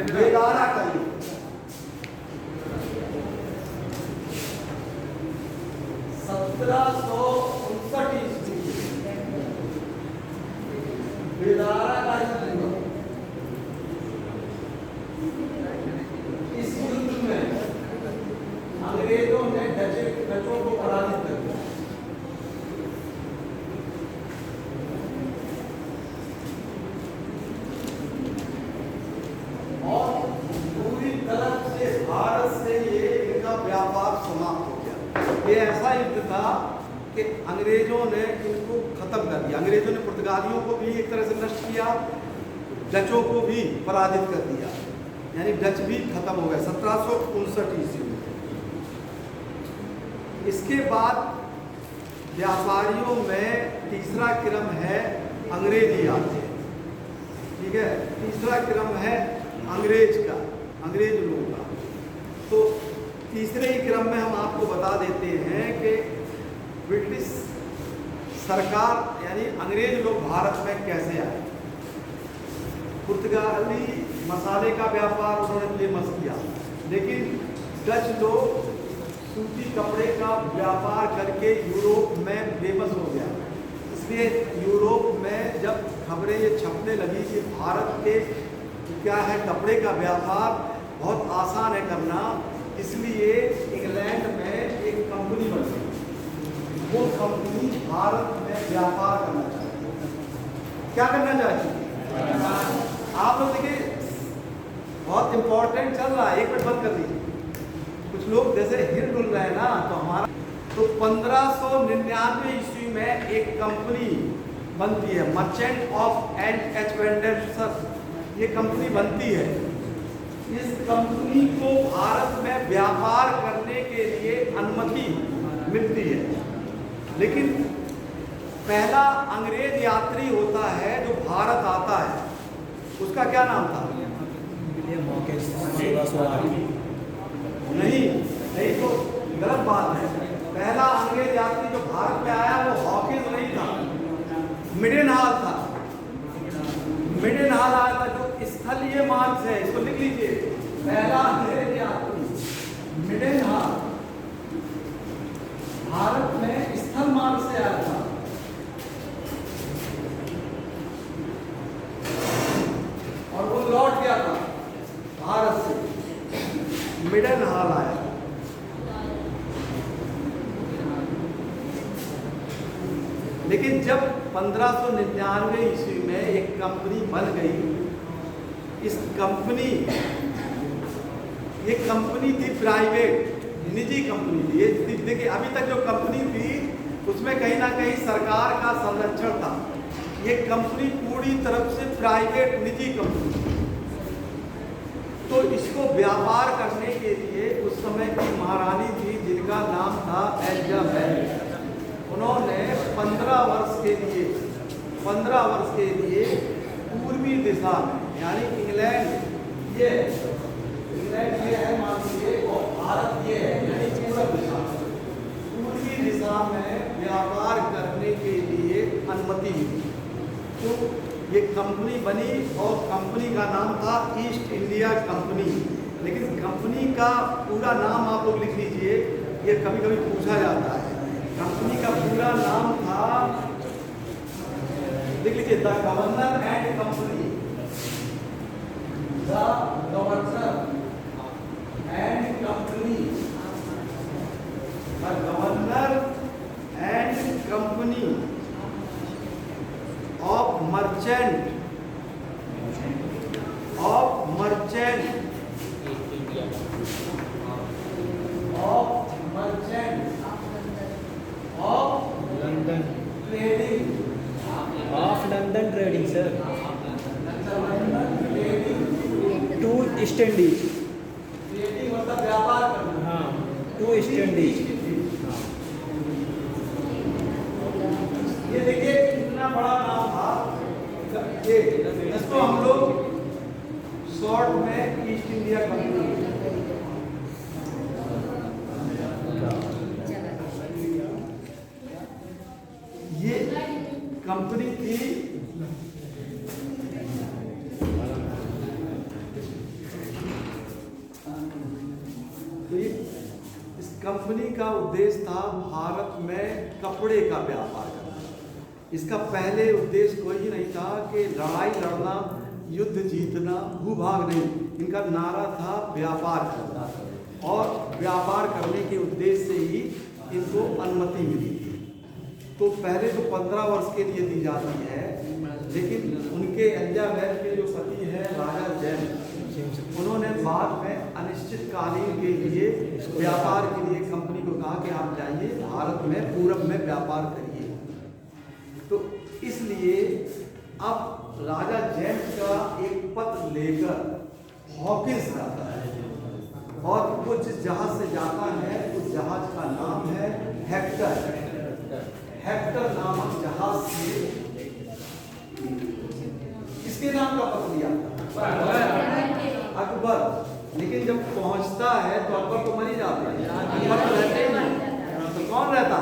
बेदारा का युद्ध। 1759 ईस्वी बेदारा का युद्ध। इस युद्ध में अंग्रेजों ने डचों को पराजित कर दिया। और पूरी तरह से भारत से ये इनका व्यापार समाप्त हो गया। ये ऐसा युद्ध था कि अंग्रेजों ने इनको खत्म कर दिया। अंग्रेजों ने पुर्तगालियों को भी एक तरह से नष्ट किया, डचों को भी पराजित कर दिया, यानी डच भी खत्म हो गए 1759 ईस्वी में। इसके बाद व्यापारियों में तीसरा क्रम है अंग्रेजी आते हैं, ठीक है। तीसरा क्रम है अंग्रेज का, अंग्रेज लोगों का। तो तीसरे ही क्रम में हम आपको बता देते हैं कि ब्रिटिश सरकार यानी अंग्रेज लोग भारत में कैसे आए। पुर्तगाली मसाले का व्यापार उन्होंने फेमस किया, लेकिन डच लोग सूती कपड़े का व्यापार करके यूरोप में फेमस हो गया। इसलिए यूरोप में जब खबरें ये छपने लगी कि भारत के क्या है कपड़े का व्यापार बहुत आसान है करना, इसलिए इंग्लैंड में एक कंपनी बन गई। वो कंपनी भारत में व्यापार करना चाहती है। क्या करना चाहती है? आप लोग देखिए बहुत इंपॉर्टेंट चल रहा है, एक मिनट बंद कर दीजिए। कुछ लोग जैसे हिल डुल रहे हैं ना, तो हमारा तो 1599 ईस्वी में एक कंपनी बनती है, merchant of and H vendors, ये कंपनी बनती है। इस कंपनी को भारत में व्यापार करने के लिए अनुमति मिलती है, लेकिन पहला अंग्रेज यात्री होता है जो भारत आता है, उसका क्या नाम था? नहीं नहीं, तो गलत बात है। पहला अंग्रेज यात्री जो भारत में आया वो हॉकिंस नहीं था, मिडेनहाल था। मिडेनहाल आया था, जो स्थलीय मार्ग से, इसको लिख लीजिए। पहला अंग्रेज यात्री मिडेनहाल भारत में स्थल मार्ग से आया था। मिडल हाल आया। लेकिन जब 1599 ईस्वी में एक कंपनी बन गई, इस कंपनी, ये कंपनी थी प्राइवेट, निजी कंपनी थी। ये देखिए अभी तक जो कंपनी थी उसमें कहीं ना कहीं सरकार का संरक्षण था। ये कंपनी पूरी तरफ से प्राइवेट निजी कंपनी थी। तो इसको व्यापार करने के लिए उस समय की महारानी थी जिनका नाम था एलिजाबेथ। उन्होंने 15 वर्ष के लिए पूर्वी दिशा में, यानी इंग्लैंड ये है मान लीजिए, और भारत ये है, यानी पूर्व दिशा, पूर्वी दिशा में व्यापार करने के लिए अनुमति मिली। तो ये कंपनी बनी और कंपनी का नाम था ईस्ट इंडिया कंपनी। लेकिन कंपनी का पूरा नाम आप लोग लिख लीजिए, ये कभी कभी पूछा जाता है। कंपनी का पूरा नाम था, देख लीजिए, the governor and company, the governor and company, the governor and company of merchant London trading of London trading sir to East Indies. Trading मतलब व्यापार करना। हाँ, टू ईस्ट इंडीज। ये देखिए कितना बड़ा नाम था ये, इसको हम लोग शॉर्ट में ईस्ट इंडिया कंपनी। ये कंपनी थी, तो ये इस कंपनी का उद्देश्य था भारत में कपड़े का व्यापार करना। इसका पहले उद्देश्य कोई नहीं था कि लड़ाई लड़ना, युद्ध जीतना, भूभाग नहीं। इनका नारा था व्यापार करना, और व्यापार करने के उद्देश्य से ही इनको अनुमति मिली थी। तो पहले तो 15 वर्ष के लिए दी जाती है, लेकिन उनके एलिजाबेथ के जो पति हैं राजा जेम्स, उन्होंने बाद में अनिश्चितकालीन के लिए व्यापार के लिए कंपनी को कहा कि आप जाइए भारत में पूरब में व्यापार करिए। तो इसलिए अब राजा जेम्स का एक पत्र लेकर हॉकिंस जाता है, और वो जिस जहाज से जाता है उस जहाज का नाम है हेक्टर। हेक्टर नामक जहाज से किसके नाम का पत्र लिया? अकबर। लेकिन जब पहुंचता है तो अकबर तो मर ही जाते हैं, अकबर तो रहते ही नहीं। तो कौन रहता है?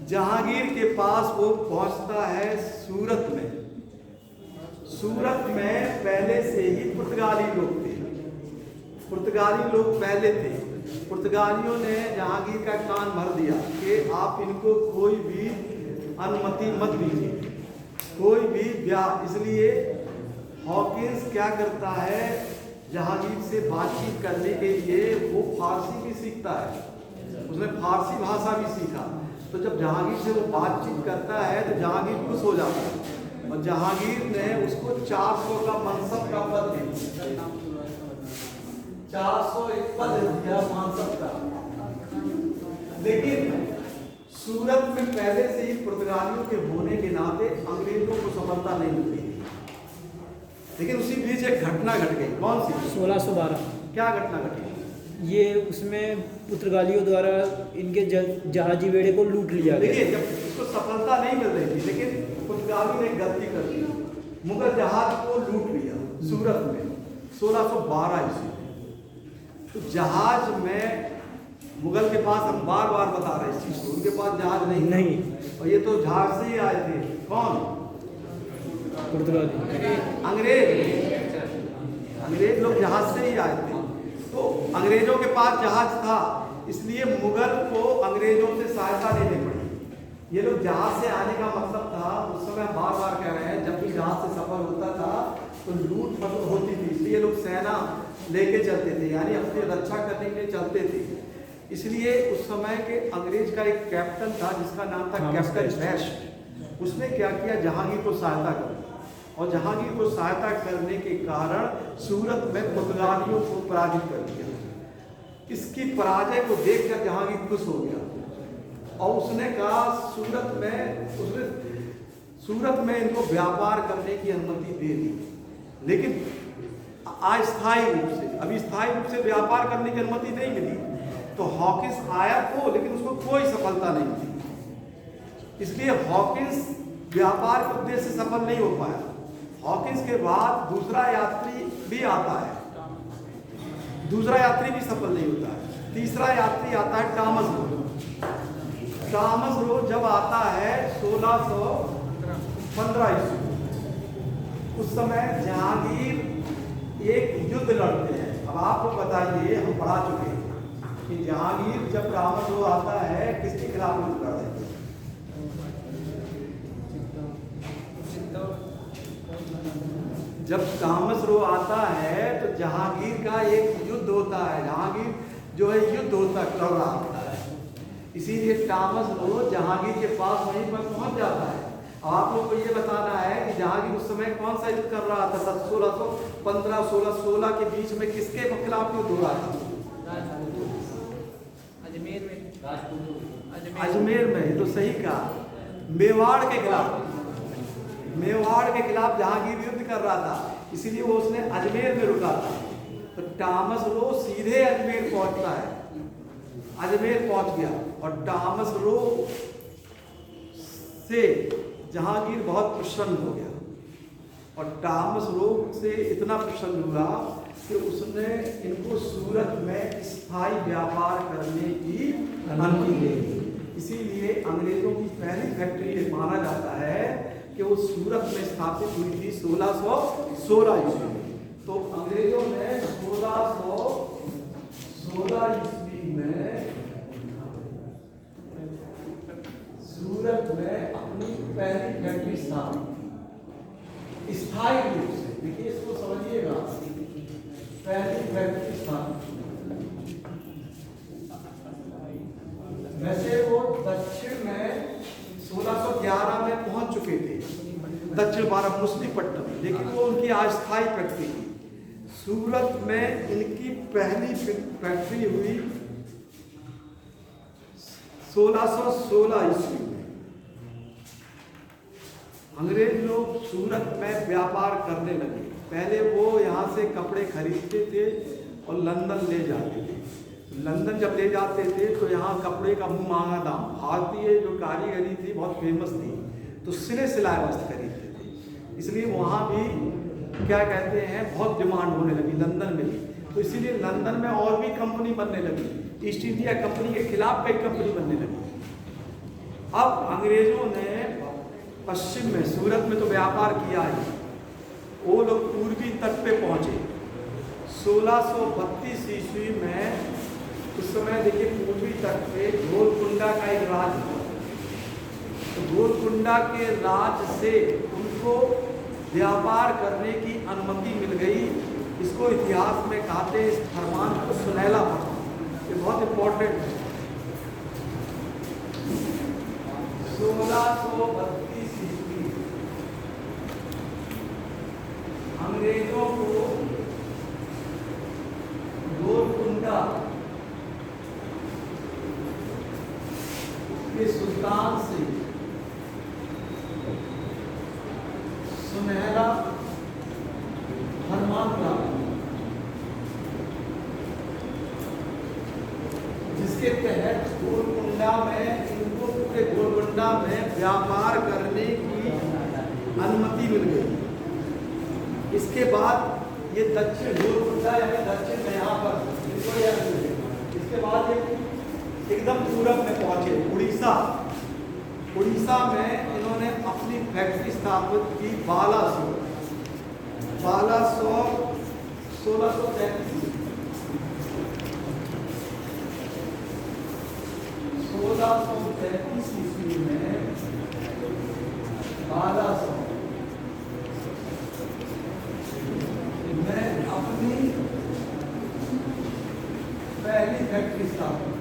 जहांगीर के पास वो पहुंचता है सूरत में। सूरत में पहले से ही पुर्तगाली लोग थे, पुर्तगाली लोग पहले थे। पुर्तगालियों ने जहांगीर का कान भर दिया कि आप इनको कोई भी अनुमति मत दीजिए, कोई भी इसलिए हॉकिंस क्या करता है, जहांगीर से बातचीत करने के लिए वो फारसी भी सीखता है, उसने फारसी भाषा भी सीखा। तो जब जहांगीर से वो बातचीत करता है तो जहांगीर खुश हो जाता है, और जहांगीर ने उसको 400 का मनसब का पद दे दिया, 400 एक पद दिया मनसब का। लेकिन सूरत में पहले से ही पुर्तगालियों के होने के नाते अंग्रेजों को सफलता नहीं मिली थी। लेकिन उसी बीच एक घटना घट गई। कौन सी? 1612। क्या घटना घटी? ये उसमें पुर्तगालियों द्वारा इनके जहाजी बेड़े को लूट लिया गया। देखिए, जब उसको सफलता नहीं मिल रही थी, लेकिन पुर्तगाली ने गलती कर दी, मुगल जहाज को लूट लिया सूरत में 1612 ईस्वी में। तो जहाज में मुगल के पास, हम बार बार बता रहे हैं इस चीज को, उनके पास जहाज नहीं, और ये तो जहाज से ही आए थे। कौन? पुर्तगाली, अंग्रेज लोग जहाज से ही आए थे। तो अंग्रेजों के पास जहाज था, इसलिए मुगल को अंग्रेजों से सहायता लेनी पड़ी। ये लोग जहाज से आने का मतलब था, उस समय बार बार कह रहे हैं, जब भी जहाज से सफर होता था तो लूट खसुट होती थी, इसलिए लोग सेना लेके चलते थे, यानी अपनी रक्षा करने के लिए चलते थे। इसलिए उस समय के अंग्रेज का एक कैप्टन था जिसका नाम था कैप्टन बेस्ट। उसने क्या किया, जहांगीर को सहायता कर, और जहांगीर को सहायता करने के कारण सूरत में पुर्तगालियों को पराजित कर दिया। इसकी पराजय को देखकर जहांगीर खुश हो गया और उसने कहा सूरत में इनको व्यापार करने की अनुमति दे दी, लेकिन अस्थायी रूप से, अभी स्थायी रूप से व्यापार करने की अनुमति नहीं मिली। तो हॉकिंस आया तो, लेकिन उसको कोई सफलता नहीं मिली। इसलिए हॉकिंस व्यापार के उद्देश्य से सफल नहीं हो पाया। हॉकिंस के बाद दूसरा यात्री भी आता है, दूसरा यात्री भी सफल नहीं होता है। तीसरा यात्री आता है टॉमस रो। टॉमस रो जब आता है 1615 ईस्वी, उस समय जहांगीर एक युद्ध लड़ते हैं। अब आप लोग बताइए, हम पढ़ा चुके हैं कि जहांगीर जब टॉमस रो आता है किसके खिलाफ युद्ध लड़ रहे थे? जब टॉमस रो आता है तो जहांगीर का एक युद्ध होता है, जहांगीर जो है युद्ध होता लड़ रहा होता है। इसीलिए टॉमस रो जहांगीर के पास वहीं पर पहुंच जाता है। अब आप लोग को ये बताना है कि जहांगीर उस समय कौन सा युद्ध कर रहा था? 1615 1616 के बीच में किसके खिलाफ युद्ध हो रहा था? अजमेर में। तो सही कहा, मेवाड़ के खिलाफ, मेवाड़ के खिलाफ जहांगीर युद्ध कर रहा था, इसीलिए वो उसने अजमेर में रुका था। तो टॉमस रो सीधे अजमेर पहुंचता है, अजमेर पहुंच गया और टॉमस रो से जहांगीर बहुत प्रसन्न हो गया। और टॉमस रो से इतना प्रसन्न हुआ कि उसने इनको सूरत में स्थायी व्यापार करने की अनुमति दे दी। इसीलिए अंग्रेजों की पहली फैक्ट्री माना जाता है कि वो सूरत में स्थापित हुई थी 1616 ईस्वी में। तो अंग्रेजों ने 1616 ईस्वी में सूरत में अपनी पहली फैक्ट्री स्थापित, स्थायी रूप से। देखिए, इसको समझिएगा, पहली फैक्ट्री स्थापित। वैसे वो दक्षिण में 1611 में पहुंच चुके थे, दक्षिण भारत मुस्लिपट्टनम, लेकिन वो उनकी अस्थायी फैक्ट्री थी। सूरत में इनकी पहली फैक्ट्री हुई 1616 ईस्वी में। अंग्रेज लोग सूरत में व्यापार करने लगे। पहले वो यहाँ से कपड़े खरीदते थे और लंदन ले जाते थे। लंदन जब ले जाते थे तो यहाँ कपड़े का मुँह मांगा दाम, भारतीय जो कारीगरी थी बहुत फेमस थी, तो सिले सिलाए वस्त्र खरीदते थे। इसलिए वहाँ भी क्या कहते हैं, बहुत डिमांड होने लगी लंदन में भी। तो इसीलिए लंदन में और भी कंपनी बनने लगी, ईस्ट इंडिया कंपनी के खिलाफ कई कंपनी बनने लगी। अब अंग्रेजों ने पश्चिम में, सूरत में तो व्यापार किया ही, वो लोग पूर्वी तट पे पहुँचे 1632 ईस्वी में। उस समय देखिए, पूर्वी तट पे गोलकुंडा का एक राज था। तो गोलकुंडा के राज से उनको व्यापार करने की अनुमति मिल गई। इसको इतिहास में कहते हैं, इस फरमान को सुनहला फरमान, ये बहुत इंपॉर्टेंट है। 1632 ईस्वी अंग्रेजों को गोलकुंडा के सुल्तान से सुनहरा फरमान प्राप्त, जिसके तहत गोलकुंडा में, इनको पूरे गोलकुंडा में व्यापार करने की अनुमति मिल गई। इसके बाद ये दक्षिण गोलकुंडा यानी दक्षिण में यहाँ पर इसको याद रखिए। इसके बाद ये एकदम पूरब में पहुंचे उड़ीसा। उड़ीसा में इन्होंने अपनी फैक्ट्री स्थापित की बालासोर। 1633 ईस्वी में बालासोर में अपनी फैक्ट्री स्थापित।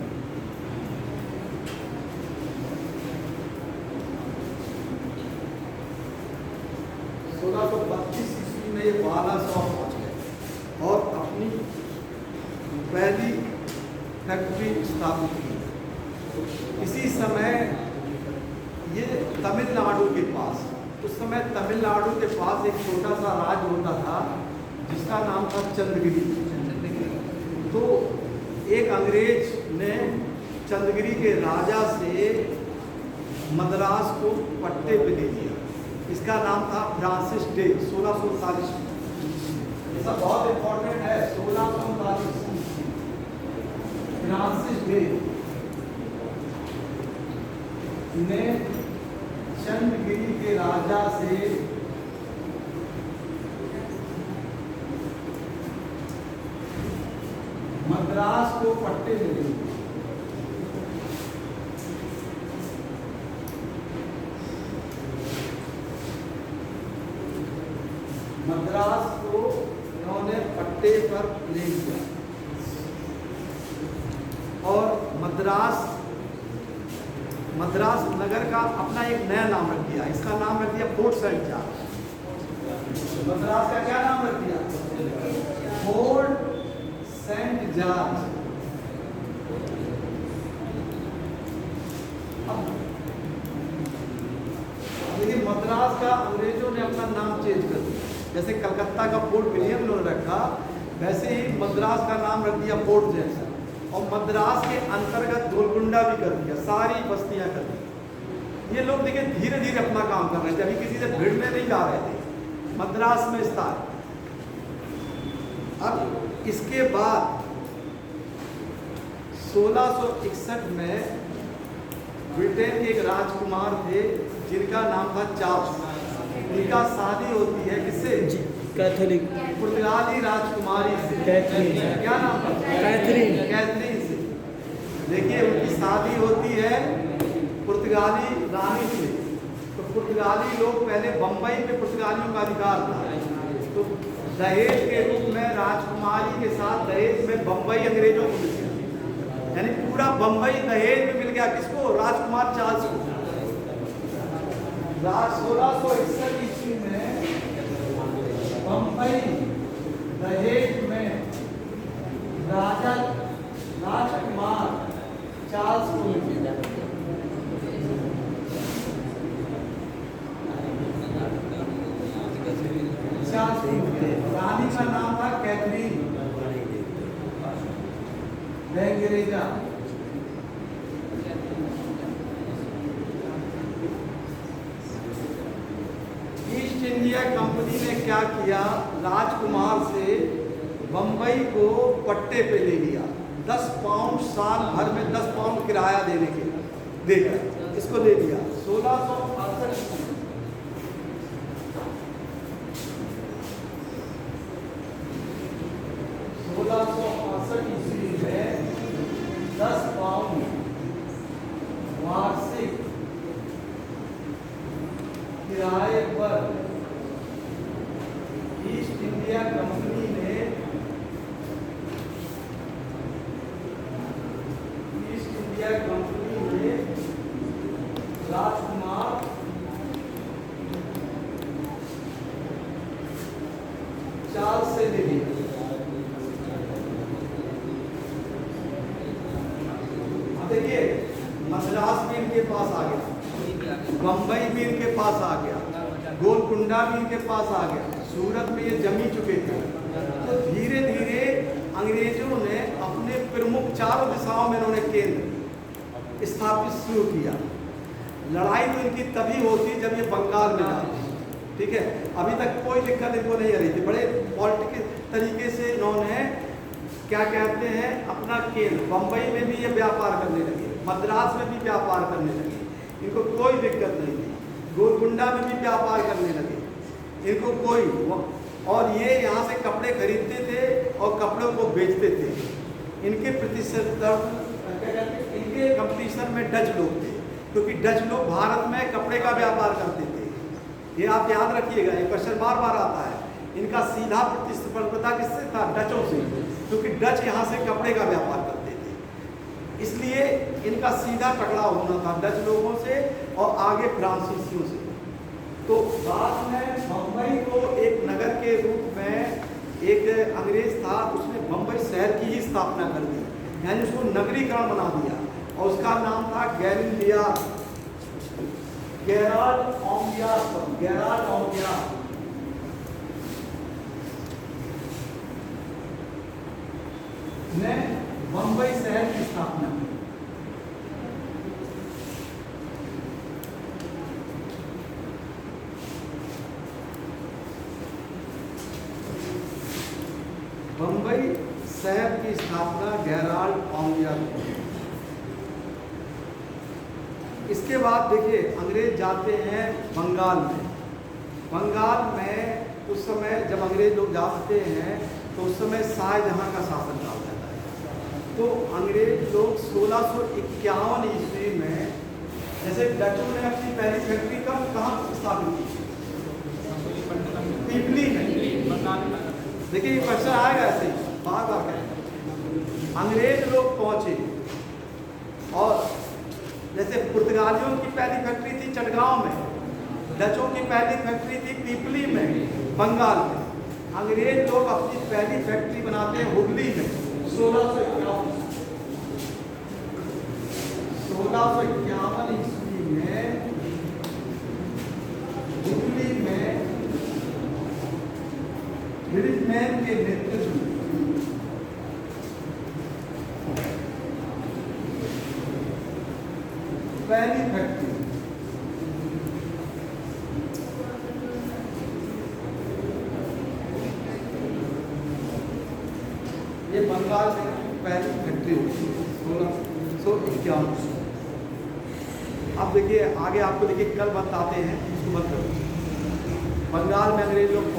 1632 ईस्वी में ये बालासोर पहुंच गए और अपनी पहली फैक्ट्री स्थापित की। इसी समय ये तमिलनाडु के पास, उस समय तमिलनाडु के पास एक छोटा सा राज्य होता था जिसका नाम था चंद्रगिरी। तो एक अंग्रेज ने चंद्रगिरी के राजा से मद्रास को पट्टे पे दे दिया। इसका नाम था फ्रांसिस डे, 1639 में। ऐसा बहुत इंपॉर्टेंट है, 1639 फ्रांसिस डे ने चंद्रगिरी के राजा से मद्रास को पट्टे में दे दिया। मद्रास को इन्होंने पट्टे पर ले लिया और मद्रास नगर का अपना एक नया नाम रख दिया। इसका नाम रख दिया फोर्ट सेंट जॉर्ज। मद्रास का क्या नाम रख दिया? Fort Saint George. लेकिन मद्रास का अंग्रेजों ने अपना नाम चेंज कर दिया। जैसे कलकत्ता का फोर्ट विलियम उन्होंने रखा, वैसे ही मद्रास का नाम रख दिया फोर्ट जैसा। और मद्रास के अंतर्गत गोलकुंडा भी कर दिया, सारी बस्तियां कर दी। ये लोग देखिए धीरे धीरे अपना काम कर रहे थे, अभी किसी से भीड़ में नहीं जा रहे थे, मद्रास में स्थान। अब इसके बाद 1661 में ब्रिटेन के एक राजकुमार थे जिनका नाम था चार्ल्स। इनका शादी होती है किससे? कैथोलिक पुर्तगाली राजकुमारी से। कैथरीन। क्या नाम था? कैथरीन। कैथरीन से। देखिए उनकी शादी होती है पुर्तगाली रानी से। तो पुर्तगाली लोग पहले बंबई में पुर्तगालियों का अधिकार था, तो दहेज के रूप में राजकुमारी के साथ दहेज में बंबई अंग्रेजों को मिल गया। यानी पूरा बंबई दहेज में मिल गया किसको? राजकुमार चार्ल्स को। 1661 ईस्वी में बंबई दहेज में राजकुमार चार्ल्स को मिल गया। रानी का नाम था कैथरीन बेंगरेजा। ईस्ट इंडिया कंपनी ने क्या किया? राजकुमार से बंबई को पट्टे पे ले लिया। 10 पाउंड साल भर में 10 पाउंड किराया देने के देकर इसको ले लिया। 1668 ईस्वी में 10 पाउंड वार्षिक किराए पर ईस्ट इंडिया कंपनी ने राजकुमार चार्ल्स से ले लिया। देखिए मद्रास भी इनके पास आ गया, बंबई भी इनके पास आ गया, गोलकुंडा भी इनके पास आ गया, सूरत में ये जमी चुके थे। तो धीरे धीरे अंग्रेजों ने अपने प्रमुख चारों दिशाओं में इन्होंने केंद्र स्थापित शुरू किया। लड़ाई तो इनकी तभी होती जब ये बंगाल में जाते, ठीक है। अभी तक कोई दिक्कत इनको नहीं आ रही थी। बड़े पॉलिटिकल तरीके से इन्होंने क्या कहते हैं अपना केंद्र, बंबई में भी ये व्यापार करने लगे, मद्रास में भी व्यापार करने लगे, इनको कोई दिक्कत नहीं थी। गोलकुंडा में भी व्यापार करने लगे, इनको कोई। और ये यहाँ से कपड़े खरीदते थे और कपड़ों को बेचते थे। इनके इनके कंपटीशन में डच लोग थे, क्योंकि डच लोग भारत में कपड़े का व्यापार करते थे। ये आप याद रखिएगा, ये क्वेश्चन बार बार आता है। इनका सीधा प्रतिस्पर्धा किससे था? डचों से, क्योंकि डच यहाँ से कपड़े का व्यापार करते थे। इसलिए इनका सीधा टकराव होना था डच लोगों से और आगे फ्रांसीसियों से। तो बाद में बम्बई को एक नगर के रूप में एक अंग्रेज था, उसने बम्बई शहर की ही स्थापना कर दी, यानी उसको नगरीकरण बना दिया और उसका नाम था गेराल्ड ऑम्बियास ने बम्बई शहर की स्थापना की। बम्बई शहर की स्थापना गेराल्ड ऑम्बियास ने। इसके बाद देखिए अंग्रेज जाते हैं बंगाल में। बंगाल में उस समय जब अंग्रेज लोग जाते हैं तो उस समय शाहजहां का शासन चल जाता है। तो अंग्रेज लोग 1651 ईस्वी में, जैसे डचों ने अपनी पहली फैक्ट्री कहाँ स्थापित की? पीपली में। देखिए ये क्वेश्चन आएगा ऐसे बार बार करें। अंग्रेज लोग पहुंचे और जैसे पुर्तगालियों की पहली फैक्ट्री थी चटगांव में, डचों की पहली फैक्ट्री थी पीपली में बंगाल में, अंग्रेज लोग अपनी पहली फैक्ट्री बनाते हैं हुगली में 1651 ईस्वी में हुगली में ब्रिजमैन के नेतृत्व में पहली फैक्ट्री। ये बंगाल में पहली फैक्ट्री होती है 1651। अब देखिए आगे आपको देखिए कल बताते हैं, इसको मत करो। बंगाल में अंग्रेज लोग पहुंच